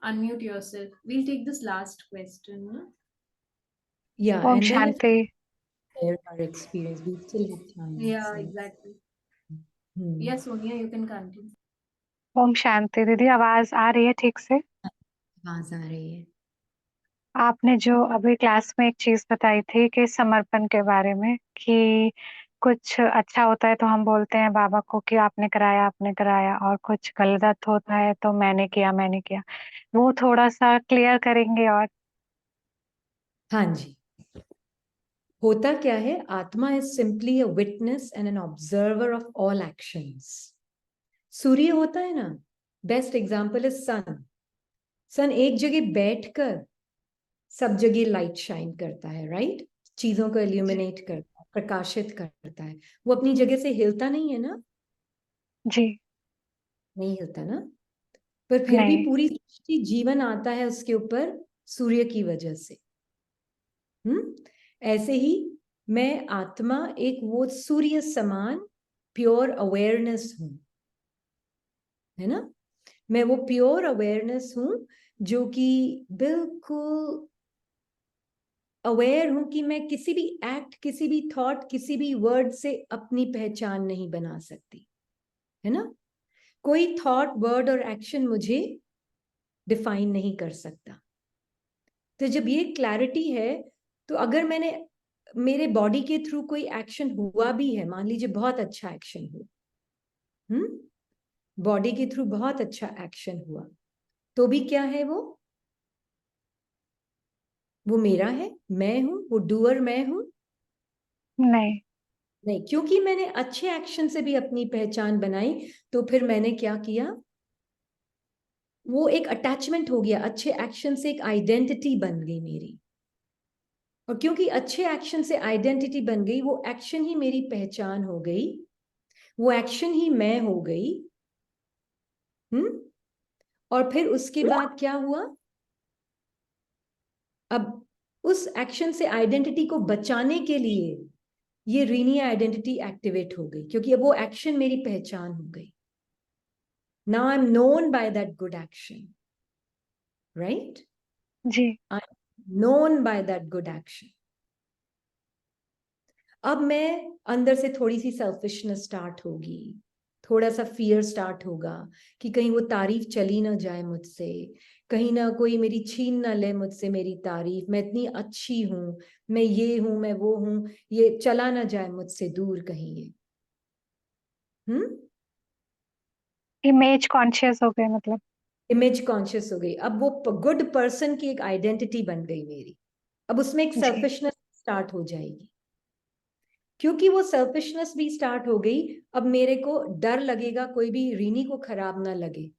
unmute yourself. We'll take this last question.
Yeah,
Om
and then if
Shanti.
we share our experience, we still have time.
Yeah,
so-
exactly.
Hmm.
Yeah, Sonia, you can continue.
Om Shanti दीदी, आवाज आ रही है ठीक से?
आवाज आ रही है।
आपने जो अभी क्लास में एक चीज बताई थी कि समर्पण के बारे में, कि कुछ अच्छा होता है तो हम बोलते हैं बाबा को कि आपने कराया, और कुछ गलत होता है तो मैंने किया। वो थोड़ा सा क्लियर करेंगे? और
हाँ जी, होता क्या है, आत्मा is simply a witness and an observer of all actions. सूर्य होता है ना, best example is sun. Sun एक जगह बैठकर सब जगह लाइट शाइन करता है, राइट? चीजों को इल्यूमिनेट करता है, प्रकाशित करता है। वो अपनी जगह से हिलता नहीं है ना?
जी
नहीं हिलता ना? पर फिर भी
नहीं।
पूरी सृष्टि जीवन आता है उसके ऊपर सूर्य की वजह से। ऐसे ही मैं आत्मा एक वो सूर्य समान प्योर अवेयरनेस हूं, है ना? मैं वो प्योर अवेयरनेस हूं जो कि बिल्कुल अवेयर हूं कि मैं किसी भी एक्ट, किसी भी थॉट, किसी भी वर्ड से अपनी पहचान नहीं बना सकती, है ना। कोई थॉट, वर्ड और एक्शन मुझे डिफाइन नहीं कर सकता। तो जब ये क्लैरिटी है, तो अगर मैंने मेरे बॉडी के थ्रू कोई एक्शन हुआ भी है, मान लीजिए बहुत अच्छा एक्शन हुआ, बॉडी के थ्रू बहुत अच्छा एक्शन हुआ, तो भी क्या है, वो मेरा है, मैं हूं, वो डूअर मैं हूं
नहीं।
नहीं, क्योंकि मैंने अच्छे एक्शन से भी अपनी पहचान बनाई, तो फिर मैंने क्या किया, वो एक अटैचमेंट हो गया, अच्छे एक्शन से एक आइडेंटिटी बन गई मेरी। और क्योंकि अच्छे एक्शन से आइडेंटिटी बन गई, वो एक्शन ही मेरी पहचान हो गई, वो एक्शन ही मैं हो गई। और फिर उसके बाद क्या हुआ, अब उस एक्शन से आइडेंटिटी को बचाने के लिए ये रीनी आइडेंटिटी एक्टिवेट हो गई, क्योंकि अब वो एक्शन मेरी पहचान हो गई। Now I am known by that good action, right?
जी।
I am known by that good action. अब मैं अंदर से थोड़ी सी सेल्फिशनेस स्टार्ट होगी, थोड़ा सा फियर स्टार्ट होगा कि कहीं वो तारीफ चली ना जाए मुझसे, कहीं ना कोई मेरी छीन ना ले मुझसे मेरी तारीफ, मैं इतनी अच्छी हूं, मैं ये हूं, मैं वो हूं, ये चला ना जाए मुझसे दूर कहीं ये।
इमेज कॉन्शियस हो गए मतलब।
इमेज कॉन्शियस हो गई, अब वो गुड पर्सन की एक आइडेंटिटी बन गई मेरी। अब उसमें एक
जी।
सेल्फिशनेस स्टार्ट हो जाएगी, क्योंकि वो सेल्फिशनेस भी स्टार्ट हो गई। अब मेरे को डर लगेगा कोई भी रीनी को खराब ना लगे,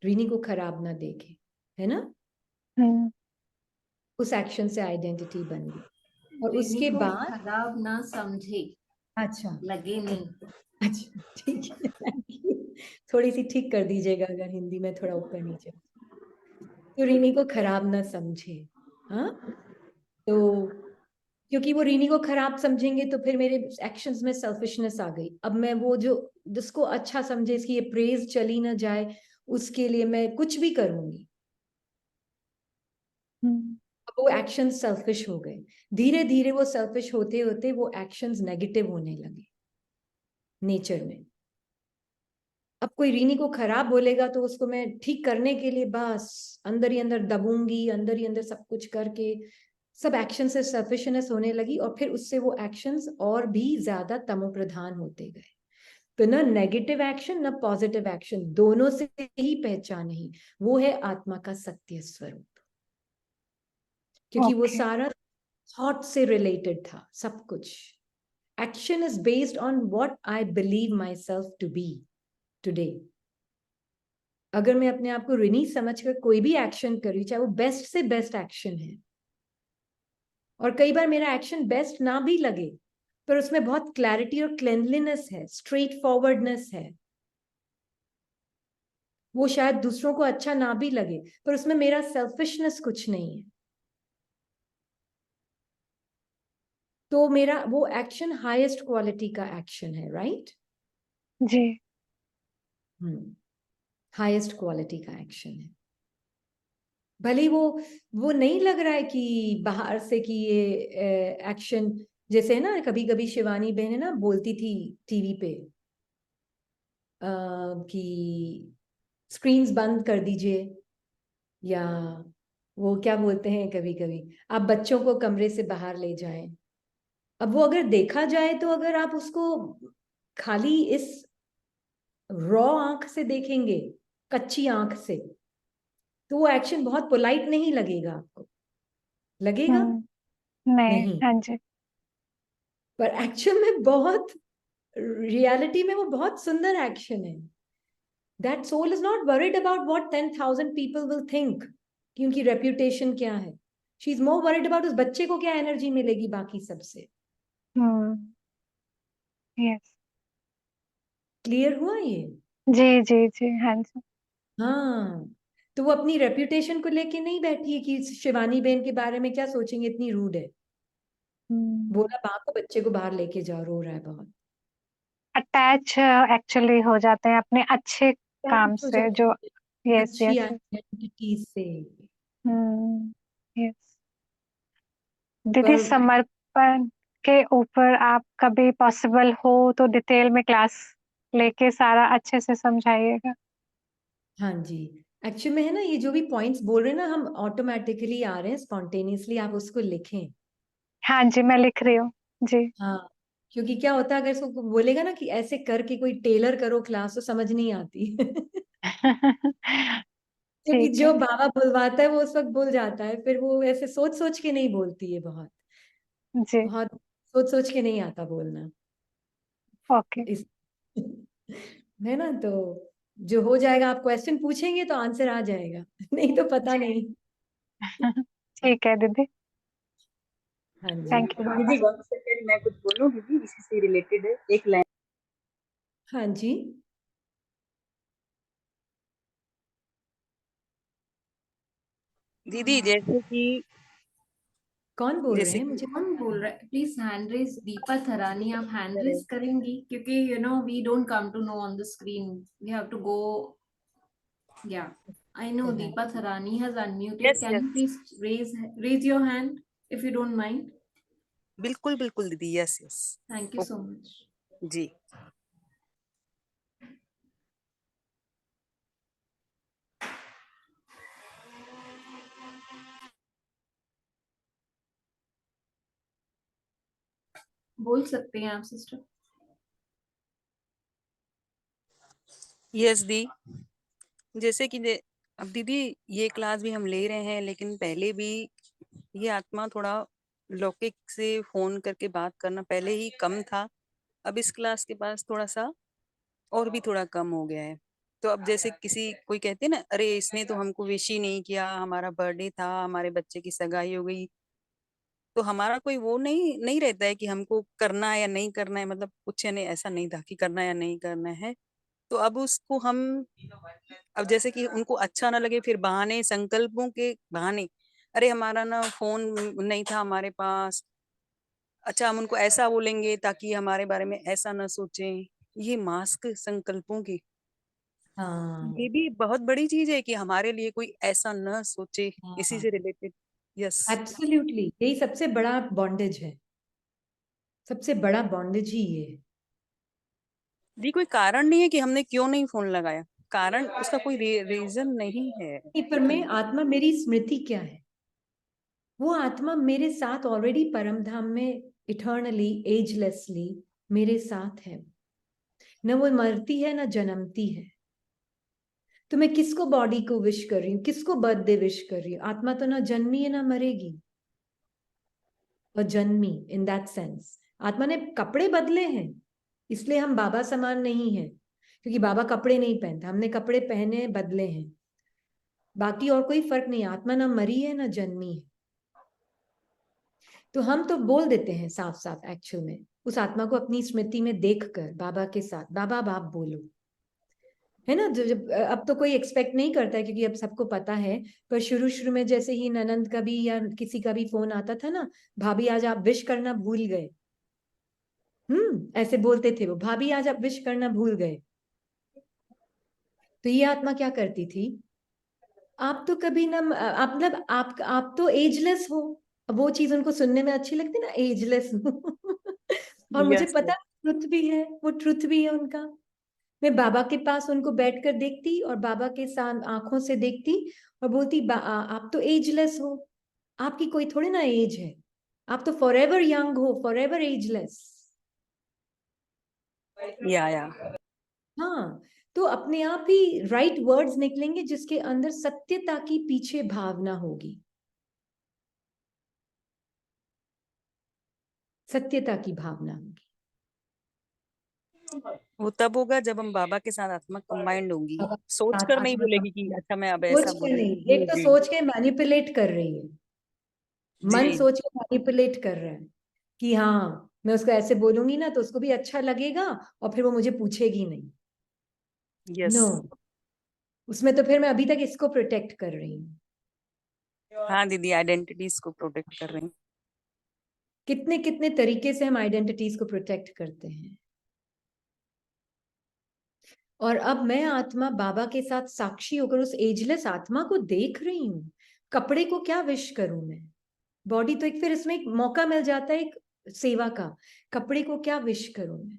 रीनी को खराब ना देखे, है ना।
हम्म।
उस एक्शन से आइडेंटिटी बन गई। और
रीनी
उसके
को
बाद
खराब ना समझे,
अच्छा,
लगे नहीं।
अच्छा ठीक है, थैंक यू। थोड़ी सी ठीक कर दीजिएगा अगर हिंदी में थोड़ा ऊपर नीचे। तो रीनी को खराब ना समझे, हाँ। तो क्योंकि वो रीनी को खराब समझेंगे तो फिर मेरे एक्शंस में सेल्फिशनेस आ गई। अब मैं वो जो जिसको अच्छा समझे, इसकी ये प्रेज चली ना जाए, उसके लिए मैं कुछ भी करूंगी। अब वो एक्शन सेल्फिश हो गए, धीरे धीरे वो सेल्फिश होते होते वो एक्शंस नेगेटिव होने लगे नेचर में। अब कोई रीनी को खराब बोलेगा तो उसको मैं ठीक करने के लिए बस अंदर ही अंदर दबूंगी, अंदर ही अंदर सब कुछ करके सब एक्शन से सेल्फिशनेस होने लगी, और फिर उससे वो एक्शंस और भी ज्यादा तमोप्रधान होते गए। तो ना नेगेटिव एक्शन ना पॉजिटिव एक्शन, दोनों से ही पहचान नहीं, वो है आत्मा का सत्य स्वरूप। क्योंकि वो
ओके।
सारा थॉट से रिलेटेड था सब कुछ। Action is based on what I believe my self to be today. अगर मैं अपने आप को ऋणी समझकर कोई भी एक्शन करूँ, चाहे वो बेस्ट से बेस्ट एक्शन है, और कई बार मेरा एक्शन बेस्ट ना भी लगे, पर उसमें बहुत क्लैरिटी और क्लेनलीनेस है, स्ट्रेट फॉरवर्डनेस है, वो शायद दूसरों को अच्छा ना भी लगे, पर उसमें मेरा सेल्फिशनेस कुछ नहीं है, तो मेरा वो एक्शन हाईएस्ट क्वालिटी का एक्शन है, राइट?
जी।
हाईएस्ट क्वालिटी का एक्शन है। भले वो नहीं लग रहा है कि बाहर से कि ये एक्शन, जैसे है ना, कभी कभी शिवानी बहन है ना बोलती थी टीवी पे कि स्क्रीन्स बंद कर दीजिए, या वो क्या बोलते हैं कभी कभी, आप बच्चों को कमरे से बाहर ले जाएं। अब वो अगर देखा जाए तो अगर आप उसको खाली इस रॉ आंख से देखेंगे, कच्ची आंख से, तो वो एक्शन बहुत पोलाइट नहीं लगेगा आपको, लगेगा?
नहीं।
नहीं।
हाँ जी।
पर एक्चुअल में बहुत, रियलिटी में वो बहुत सुंदर एक्शन है। That soul is not worried about what 10,000 people will think, कि उनकी रेप्यूटेशन क्या है। She is more worried about उस बच्चे को क्या एनर्जी मिलेगी बाकी सबसे।
यस।
क्लियर हुआ ये?
जी जी जी। हाँ जी।
हाँ, तो वो अपनी रेप्यूटेशन को लेके नहीं बैठी है कि शिवानी बहन के बारे में क्या सोचेंगे, इतनी रूड है। बोला माँ को बच्चे को बाहर लेके जाओ, रो रहा है बहुत।
अटैच एक्चुअली हो जाते हैं अपने अच्छे काम
हो
से जो।
जाती है
यस
अच्छी
यस।
आइडेंटिटी से।
यस। दीदी
पर
समर्पण के ऊपर आप कभी पॉसिबल हो तो डिटेल में क्लास लेके सारा अच्छे से समझाइएगा।
हाँ जी, एक्चुअली में है ना, ये जो भी पॉइंट्स बोल रहे हैं ना, हम ऑटोमेटिकली आ रहे हैं, स्पॉन्टेनियसली आप उसको लिखें।
हाँ जी, मैं लिख रही हूँ जी।
हाँ, क्योंकि क्या होता है अगर इसको बोलेगा ना कि ऐसे करके कोई टेलर करो क्लास, तो समझ नहीं आती। क्योंकि
ठीक
जो
है
बाबा बुलवाता है वो उस वक्त बोल जाता है, फिर वो ऐसे सोच सोच के नहीं बोलती है, बहुत
जी।
बहुत सोच सोच के नहीं आता बोलना
ओके।
इस है ना। तो जो हो जाएगा, आप क्वेश्चन पूछेंगे तो आंसर आ जाएगा, नहीं तो पता नहीं।
ठीक है दीदी,
हाँ जी,
थैंक यू
दीदी
बाबा।
1 सेकंड मैं कुछ बोलूं दीदी, इसी से रिलेटेड है एक लाइन।
हाँ जी,
दीदी जैसे कि
कौन बोल रहे
जैसे
हैं,
कि
मुझे
कौन बोल रहा है? Please hand raise, Deepa Tharani, आप हैंड
अरे
रेज करेंगी क्योंकि you know we don't come to know on the screen, we have to go. Yeah I know Deepa Tharani has unmuted,
yes
can you
yes
please raise your hand if you don't mind?
बिल्कुल बिल्कुल दीदी, yes yes.
Thank you so much.
जी
बोल सकते हैं आप सिस्टर।
यस दी, जैसे कि अब दीदी ये क्लास भी हम ले रहे हैं, लेकिन पहले भी ये आत्मा थोड़ा लौकिक से फोन करके बात करना पहले ही कम था। अब इस क्लास के पास थोड़ा सा और भी थोड़ा कम हो गया है। तो अब जैसे किसी कोई कहते हैं ना, अरे इसने तो हमको विश ही नहीं किया, हमारा बर्थडे था, हमारे बच्चे की सगाई हो गई, तो हमारा कोई वो नहीं नहीं रहता है कि हमको करना है या नहीं करना है, मतलब कुछ यानी ऐसा नहीं था कि करना है या नहीं करना है। तो अब उसको हम, अब जैसे कि उनको अच्छा ना लगे, फिर बहाने, संकल्पों के बहाने, अरे हमारा ना फोन नहीं था हमारे पास, अच्छा हम उनको ऐसा बोलेंगे ताकि हमारे बारे में ऐसा ना सोचें। ये मास्क संकल्पों की,
हाँ
ये भी बहुत बड़ी चीज है कि हमारे लिए कोई ऐसा न सोचे, इसी
हाँ,
से रिलेटेड। यस
एब्सोल्युटली, यही सबसे बड़ा बॉन्डेज है, सबसे बड़ा बॉन्डेज ही ये है।
दी कोई कारण नहीं है कि हमने क्यों नहीं फोन लगाया, कारण उसका कोई रीजन नहीं है
नहीं, पर
कि
मैं आत्मा, मेरी स्मृति क्या है, वो आत्मा मेरे साथ ऑलरेडी परम धाम में इटर्नली, एजलेसली मेरे साथ है। न वो मरती है न जन्मती है। तो मैं किसको बॉडी को विश कर रही हूँ, किसको बर्थडे विश कर रही हूँ? आत्मा तो ना जन्मी है ना मरेगी, और जन्मी इन दैट सेंस। आत्मा ने कपड़े बदले हैं, इसलिए हम बाबा समान नहीं है, क्योंकि बाबा कपड़े नहीं पहनता, हमने कपड़े पहने बदले हैं। बाकी और कोई फर्क नहीं, आत्मा ना मरी है ना जन्मी है। तो हम तो बोल देते हैं साफ साफ, एक्चुअल में उस आत्मा को अपनी स्मृति में देखकर बाबा के साथ, बाबा बाप बोलो, है ना। जब अब तो कोई एक्सपेक्ट नहीं करता है, क्योंकि अब सबको पता है। पर शुरू शुरू में जैसे ही ननंद का भी या किसी का भी फोन आता था ना, भाभी आज आप विश करना भूल गए, ऐसे बोलते थे वो, भाभी आज आप विश करना भूल गए। तो ये आत्मा क्या करती थी, आप तो कभी ना, आप मतलब आप तो एजलेस हो। अब वो चीज उनको सुनने में अच्छी लगती है ना, एजलेस और मुझे
यस
पता ट्रुथ भी है, वो ट्रुथ भी है उनका। मैं बाबा के पास उनको बैठकर देखती और बाबा के साथ आंखों से देखती और बोलती, आप तो एजलेस हो, आपकी कोई थोड़ी ना एज है, आप तो फॉरएवर यंग हो, फॉरएवर एजलेस।
या
हाँ, तो अपने आप ही राइट वर्ड्स निकलेंगे जिसके अंदर सत्यता की पीछे भावना होगी, सत्यता की भावना होगी।
वो तब होगा जब हम बाबा के साथ आत्मा कंबाइंड होंगी,
बाबा के
सोच
साथ
कर नहीं
आत्मा का
बोलेगी कि अच्छा मैं अब
सोच
ऐसा
के नहीं,
बोलूंगी।
एक तो
जी
सोच के मैनिपुलेट कर रही है, मन
जी
सोच के मैनिपुलेट कर रहा है कि हाँ मैं उसको ऐसे बोलूंगी ना तो उसको भी अच्छा लगेगा, और फिर वो मुझे पूछेगी नहीं।
यस।
नो, उसमें तो फिर मैं अभी तक इसको प्रोटेक्ट कर रही हूँ।
हाँ दीदी, आइडेंटिटीज को प्रोटेक्ट कर रही हूँ।
कितने कितने तरीके से हम आइडेंटिटीज को प्रोटेक्ट करते हैं। और अब मैं आत्मा बाबा के साथ साक्षी होकर उस एजलेस आत्मा को देख रही हूँ। कपड़े को क्या विश करूं मैं, बॉडी तो एक, फिर इसमें एक मौका मिल जाता है एक सेवा का, कपड़े को क्या विश करूं मैं,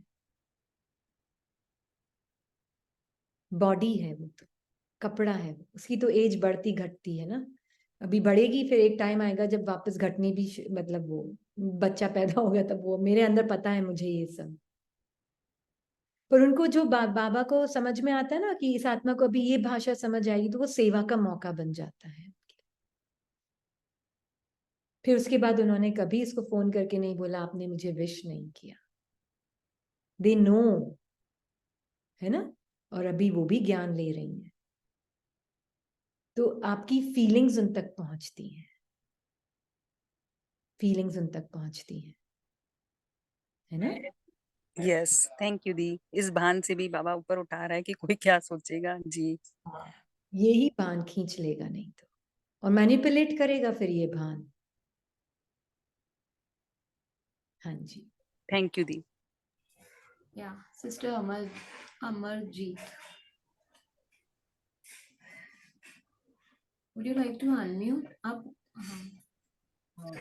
बॉडी है वो तो, कपड़ा है वो, उसकी तो एज बढ़ती घटती है ना, अभी बढ़ेगी, फिर एक टाइम आएगा जब वापस घटनी भी मतलब वो बच्चा पैदा होगा तब वो, मेरे अंदर पता है मुझे ये सब। पर उनको जो बाबा को समझ में आता है ना कि इस आत्मा को अभी ये भाषा समझ आएगी, तो वो सेवा का मौका बन जाता है। फिर उसके बाद उन्होंने कभी इसको फोन करके नहीं बोला आपने मुझे विश नहीं किया, दे नो, है ना, और अभी वो भी ज्ञान ले रही हैं, तो आपकी फीलिंग्स उन तक पहुंचती हैं, फीलिंग्स उन तक पहुंचती हैं, है ना।
यस, थैंक यू दी। इस भान से भी बाबा ऊपर उठा रहा है कि कोई क्या सोचेगा। जी,
यही भान खींच लेगा नहीं तो, और मैनिपुलेट करेगा फिर ये भान। हाँ जी,
थैंक यू दी।
Yeah, Sister Amarjeet. Would you like to unmute? आप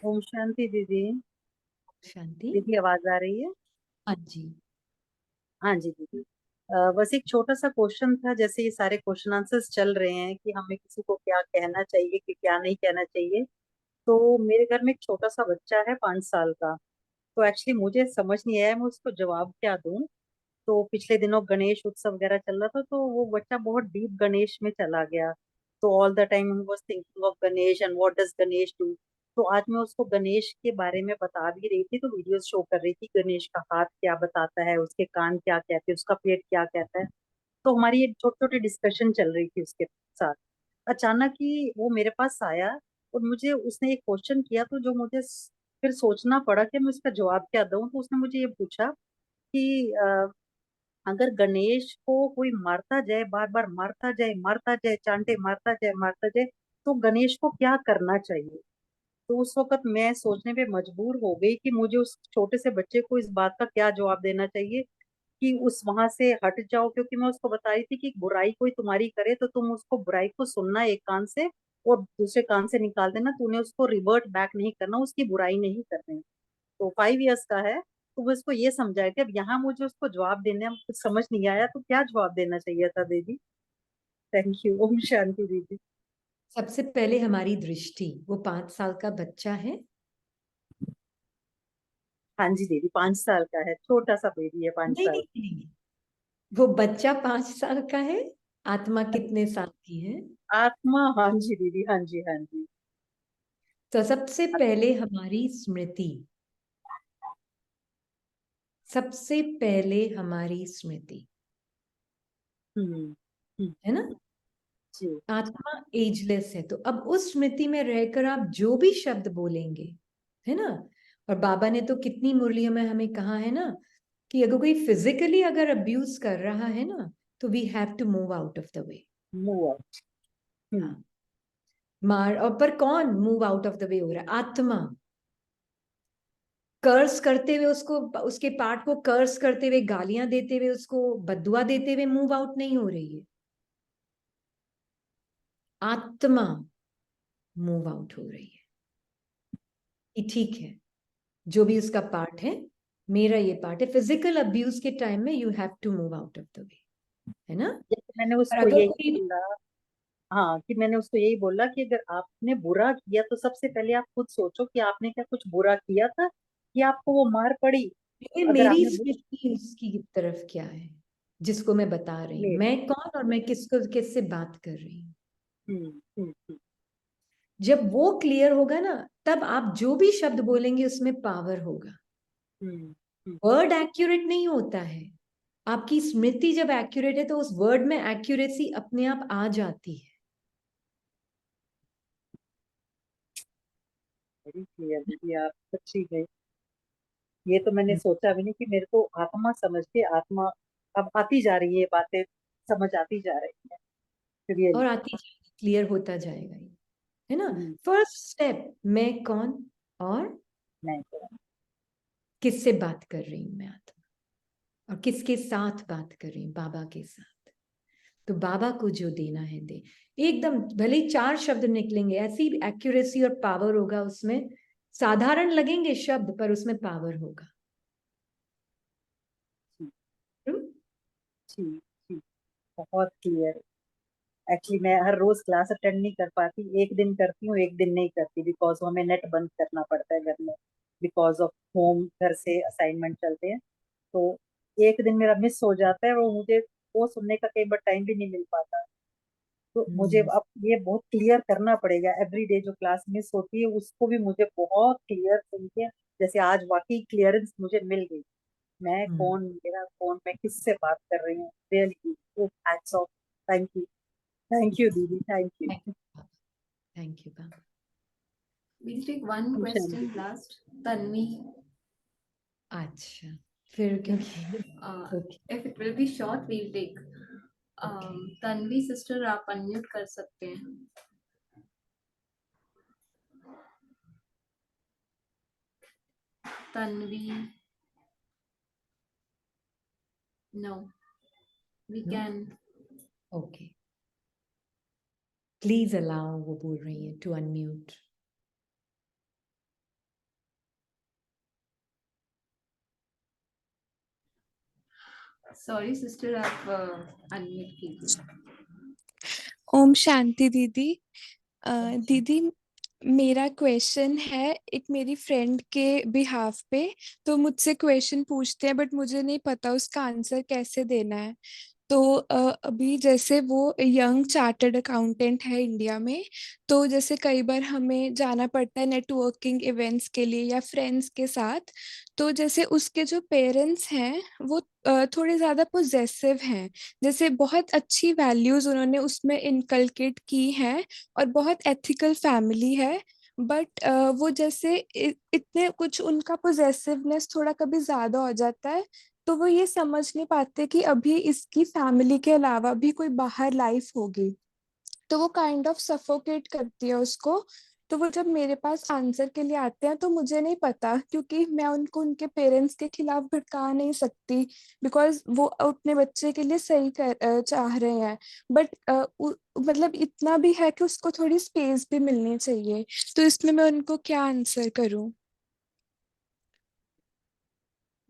ओम शांति दीदी।
शांति।
दीदी आवाज आ रही है?
हाँ जी।
हाँ जी दीदी। बस एक छोटा सा क्वेश्चन था, जैसे ये सारे क्वेश्चन आंसर्स चल रहे हैं कि हमें किसी को क्या कहना चाहिए कि क्या नहीं कहना चाहिए। तो मेरे घर में एक छोटा सा बच्चा है 5 साल का। तो एक्चुअली मुझे समझ नहीं आया मैं उसको जवाब क्या दूं। तो पिछले दिनों गणेश उत्सव वगैरह चल रहा था, तो वो बच्चा बहुत डीप गणेश में चला गया। तो all the time he was thinking of Ganesh and what does Ganesh do. तो आज मैं उसको गणेश के बारे में बता भी रही थी, तो वीडियोस शो कर रही थी गणेश का हाथ क्या बताता है, उसके कान क्या कहते हैं, उसका पेट क्या कहता है। तो हमारी ये छोटी छोटी डिस्कशन चल रही थी उसके साथ। अचानक ही वो मेरे पास आया और मुझे उसने एक क्वेश्चन किया, तो जो मुझे फिर सोचना पड़ा कि मैं उसका जवाब क्या दूं। तो उसने मुझे ये पूछा कि अगर गणेश को कोई मारता जाए, बार बार मारता जाए, चांटे मारता जाए, तो गणेश को क्या करना चाहिए। तो उस वक्त मैं सोचने पे मजबूर हो गई कि मुझे उस छोटे से बच्चे को इस बात का क्या जवाब देना चाहिए कि उस वहां से हट जाओ। क्योंकि मैं उसको बता रही थी कि बुराई कोई तुम्हारी करे तो तुम उसको बुराई को सुनना एक कान से और दूसरे कान से निकाल देना, तूने उसको रिवर्ट बैक नहीं करना, उसकी बुराई नहीं करनी। तो 5 इयर्स का है। तो वो इसको ये समझाया कि अब यहाँ मुझे उसको जवाब देने में कुछ समझ नहीं आया, तो क्या जवाब देना चाहिए था दीदी। Thank you. ओम शांति दीदी।
सबसे पहले हमारी दृष्टि, वो 5 साल का बच्चा है।
हाँ जी दीदी, 5 साल का है, छोटा सा बेबी है, 5
नहीं
साल
नहीं नहीं, वो बच्चा 5 साल का है, आत्मा कितने साल की है।
आत्मा, हाँ जी दीदी, हाँ जी, हाँ जी।
तो सबसे पहले हमारी स्मृति, सबसे पहले हमारी स्मृति,
हम्म,
है ना।
जी।
आत्मा एजलेस है, तो अब उस स्मृति में रहकर आप जो भी शब्द बोलेंगे, है ना। और बाबा ने तो कितनी मुरलियों में हमें कहा है ना कि अगर कोई फिजिकली अगर अब्यूज कर रहा है ना, तो we have to move out of the way.
Move out.
हाँ, मार, और पर कौन move out of the way हो रहा है? आत्मा। कर्स करते हुए उसको, उसके पार्ट को कर्स करते हुए, गालियां देते हुए, उसको बद्दुआ देते हुए मूव आउट नहीं हो रही है, आत्मा मूव आउट हो रही है कि ठीक है जो भी उसका पार्ट है, मेरा ये पार्ट है। फिजिकल अब्यूज के टाइम में you have to move out of the way, है ना।
जैसे मैंने
और
उसको
अगर
यही
कोई,
बोला, हाँ, कि मैंने उसको यही बोला कि अगर आपने बुरा किया तो सबसे पहले आप खुद सोचो कि आपने क्या कुछ बुरा किया था कि आपको वो मार पड़ी। अगर
मेरी
आपने
स्मृति उसकी तरफ क्या है जिसको मैं बता रही हूँ,
मेरे
मैं कौन और मैं किसको किससे बात कर रही हूँ।
हम्म हम्म हम्म
जब वो क्लियर होगा ना, तब आप जो भी शब्द बोलेंगे उसमें पावर होगा।
हम्म हम्म,
वर्ड एक्यूरेट नहीं होता है, आपकी स्मृति जब एक्यूरेट है तो उस वर्ड में एक्यूरेसी अपने आप आ जाती है।
वेरी क्लियर दीदी, आप सच्ची गई। ये तो मैंने सोचा भी नहीं कि मेरे को आत्मा समझ के, आत्मा अब आती जा रही है, ये बातें समझ आती जा रही है रियली।
और आती जाएगी, क्लियर होता जाएगा ये, है ना।
हम्म,
फर्स्ट स्टेप, मैं कौन और
नहीं तो
किससे बात कर रही हूं मैं, आत्मा, और किसके साथ बात कर रही हूँ, बाबा के साथ। तो बाबा को जो देना है दे, एकदम भले ही 4 शब्द निकलेंगे, ऐसी एक्यूरेसी और पावर होगा उसमें साधारण लगेंगे शब्द पर उसमें पावर होगा।
जी जी, बहुत क्लियर। एक्चुअली मैं हर रोज क्लास अटेंड नहीं कर पाती, एक दिन करती हूँ एक दिन नहीं करती, बिकॉज हमें नेट बंद करना पड़ता है घर में, बिकॉज ऑफ होम, घर से असाइनमेंट चलते हैं। तो एक दिन मेरा मिस हो जाता है, वो मुझे वो सुनने का कई बार टाइम भी नहीं मिल पाता। तो मुझे अब ये बहुत क्लियर करना पड़ेगा, एवरी डे जो क्लास मिस होती है उसको भी मुझे बहुत क्लियर सुन के, जैसे आज वाकई क्लियरेंस मुझे मिल गई, मैं कौन, मेरा कौन, मैं किससे बात कर रही हूँ। Really hats off, thank you दीदी, thank you.
Thank you Baba.
We'll take one question last. Tanvi,
अच्छा, फिर क्योंकि okay.
if it will be short, we'll take. Tanvi sister, आप unmute कर सकते हैं. Tanvi, no, we
No?
can.
Okay. Please allow, वो बोल रही है, to unmute.
Sorry sister, आप unmute कीजिए.
ओम शांति दीदी। दीदी मेरा क्वेश्चन है एक मेरी फ्रेंड के बिहाफ पे। तो मुझसे क्वेश्चन पूछते हैं बट मुझे नहीं पता उसका आंसर कैसे देना है। तो अभी जैसे वो यंग चार्टर्ड अकाउंटेंट है इंडिया में। तो जैसे कई बार हमें जाना पड़ता है नेटवर्किंग इवेंट्स के लिए या फ्रेंड्स के साथ। तो जैसे उसके जो पेरेंट्स हैं वो थोड़े ज़्यादा पोजेसिव हैं। जैसे बहुत अच्छी वैल्यूज़ उन्होंने उसमें इनकलकेट की हैं और बहुत एथिकल फैमिली है। बट वो जैसे इतने कुछ उनका पोजेसिवनेस थोड़ा कभी ज़्यादा हो जाता है। तो वो ये समझ नहीं पाते कि अभी इसकी फैमिली के अलावा भी कोई बाहर लाइफ होगी। तो वो काइंड ऑफ सफोकेट करती है उसको। तो वो जब मेरे पास आंसर के लिए आते हैं तो मुझे नहीं पता क्योंकि मैं उनको उनके पेरेंट्स के खिलाफ भड़का नहीं सकती। बिकॉज वो अपने बच्चे के लिए सही चाह रहे हैं। बट मतलब इतना भी है कि उसको थोड़ी स्पेस भी मिलनी चाहिए। तो इसमें मैं उनको क्या आंसर करूं?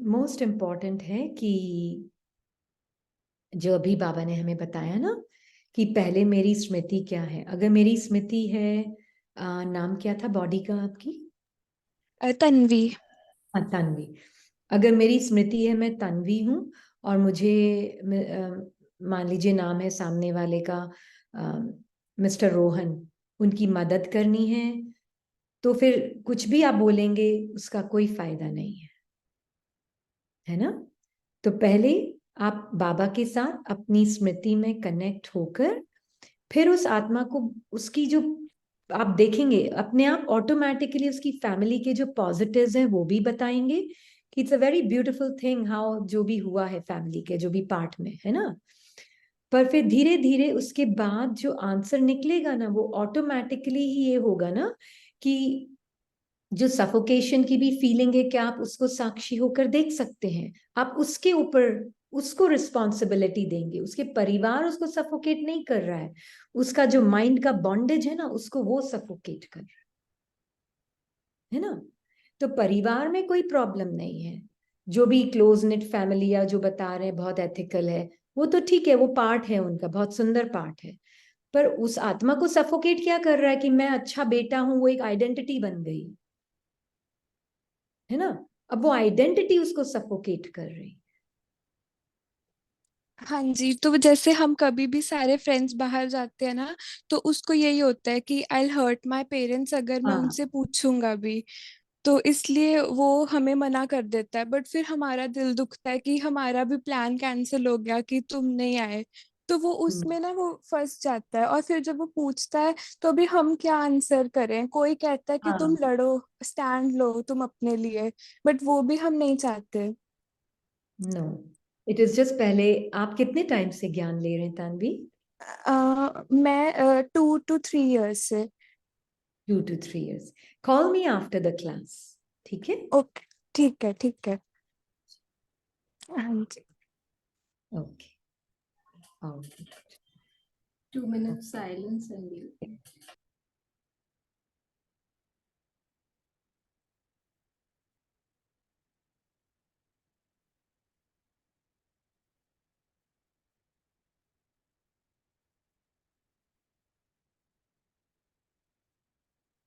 मोस्ट इम्पॉर्टेंट है कि जो अभी बाबा ने हमें बताया ना कि पहले मेरी स्मृति क्या है। अगर मेरी स्मृति है, नाम क्या था बॉडी का आपकी?
तन्वी।
हाँ, तन्वी। अगर मेरी स्मृति है मैं तन्वी हूँ और मुझे मान लीजिए नाम है सामने वाले का मिस्टर रोहन, उनकी मदद करनी है, तो फिर कुछ भी आप बोलेंगे उसका कोई फायदा नहीं है ना। तो पहले आप बाबा के साथ अपनी स्मृति में कनेक्ट होकर फिर उस आत्मा को, उसकी जो आप देखेंगे अपने आप ऑटोमेटिकली उसकी फैमिली के जो पॉजिटिव्स हैं वो भी बताएंगे कि it's a very beautiful thing how जो भी हुआ है फैमिली के जो भी पार्ट में है ना। पर फिर धीरे धीरे उसके बाद जो आंसर निकलेगा ना वो ऑटोमेटिकली ही ये होगा ना कि जो सफोकेशन की भी फीलिंग है क्या आप उसको साक्षी होकर देख सकते हैं। आप उसके ऊपर उसको रिस्पॉन्सिबिलिटी देंगे, उसके परिवार उसको सफोकेट नहीं कर रहा है, उसका जो माइंड का बॉन्डेज है ना उसको वो सफोकेट कर रहा है ना। तो परिवार में कोई प्रॉब्लम नहीं है। जो भी क्लोज निट फैमिली या जो बता रहे हैं बहुत एथिकल है, वो तो ठीक है, वो पार्ट है उनका, बहुत सुंदर पार्ट है। पर उस आत्मा को सफोकेट क्या कर रहा है कि मैं अच्छा बेटा हूं, वो एक आइडेंटिटी बन गई है ना। अब वो आइडेंटिटी उसको सफोकेट कर रही।
हाँ जी। तो जैसे हम कभी भी सारे फ्रेंड्स बाहर जाते हैं ना तो उसको यही होता है कि आई हर्ट माई पेरेंट्स अगर मैं
हाँ
उनसे पूछूंगा भी। तो इसलिए वो हमें मना कर देता है बट फिर हमारा दिल दुखता है कि हमारा भी प्लान कैंसिल हो गया कि तुम नहीं आए। तो वो उसमें ना वो फंस जाता है और फिर जब वो पूछता है तो अभी हम क्या आंसर करें। कोई कहता है कि तुम
हाँ।
लड़ो, स्टैंड लो तुम अपने लिए। बट वो भी हम नहीं चाहते।
नो, इट इज जस्ट पहले आप कितने टाइम से ज्ञान ले रहे हैं तानवी?
मैं 2 to 3 years से।
2 to 3 years। Call me after the class, ठीक है?
ओके, ठीक है ठीक है। हाँ जी।
Okay.
2 minutes silence and we'll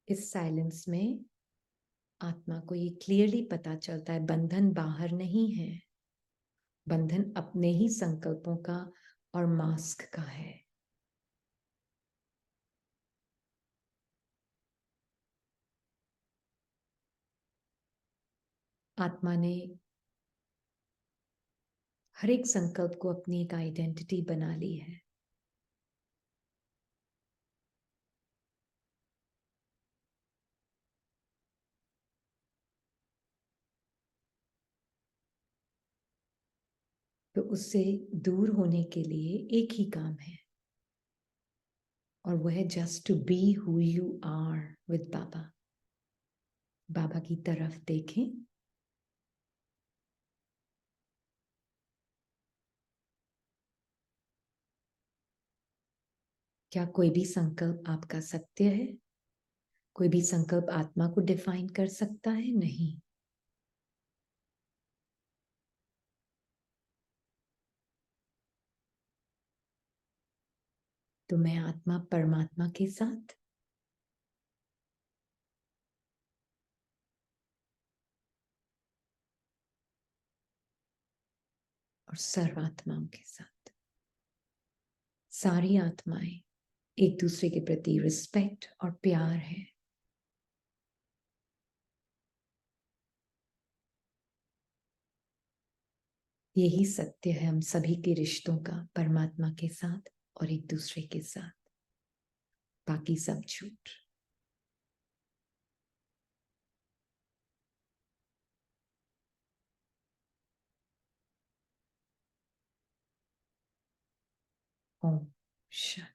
इस साइलेंस में आत्मा को ये क्लियरली पता चलता है, बंधन बाहर नहीं है, बंधन अपने ही संकल्पों का और मास्क का है। आत्मा ने हर एक संकल्प को अपनी एक आइडेंटिटी बना ली है। तो उससे दूर होने के लिए एक ही काम है, और वह है just to be who you are with Baba. Baba की तरफ देखें, क्या कोई भी संकल्प आपका सत्य है? कोई भी संकल्प आत्मा को डिफाइन कर सकता है? नहीं। तो मैं आत्मा परमात्मा के साथ, और सर्वात्माओं के साथ, सारी आत्माएं एक दूसरे के प्रति रिस्पेक्ट और प्यार है। यही सत्य है हम सभी के रिश्तों का, परमात्मा के साथ और एक दूसरे के साथ। बाकी सब झूठ। ओम शांति।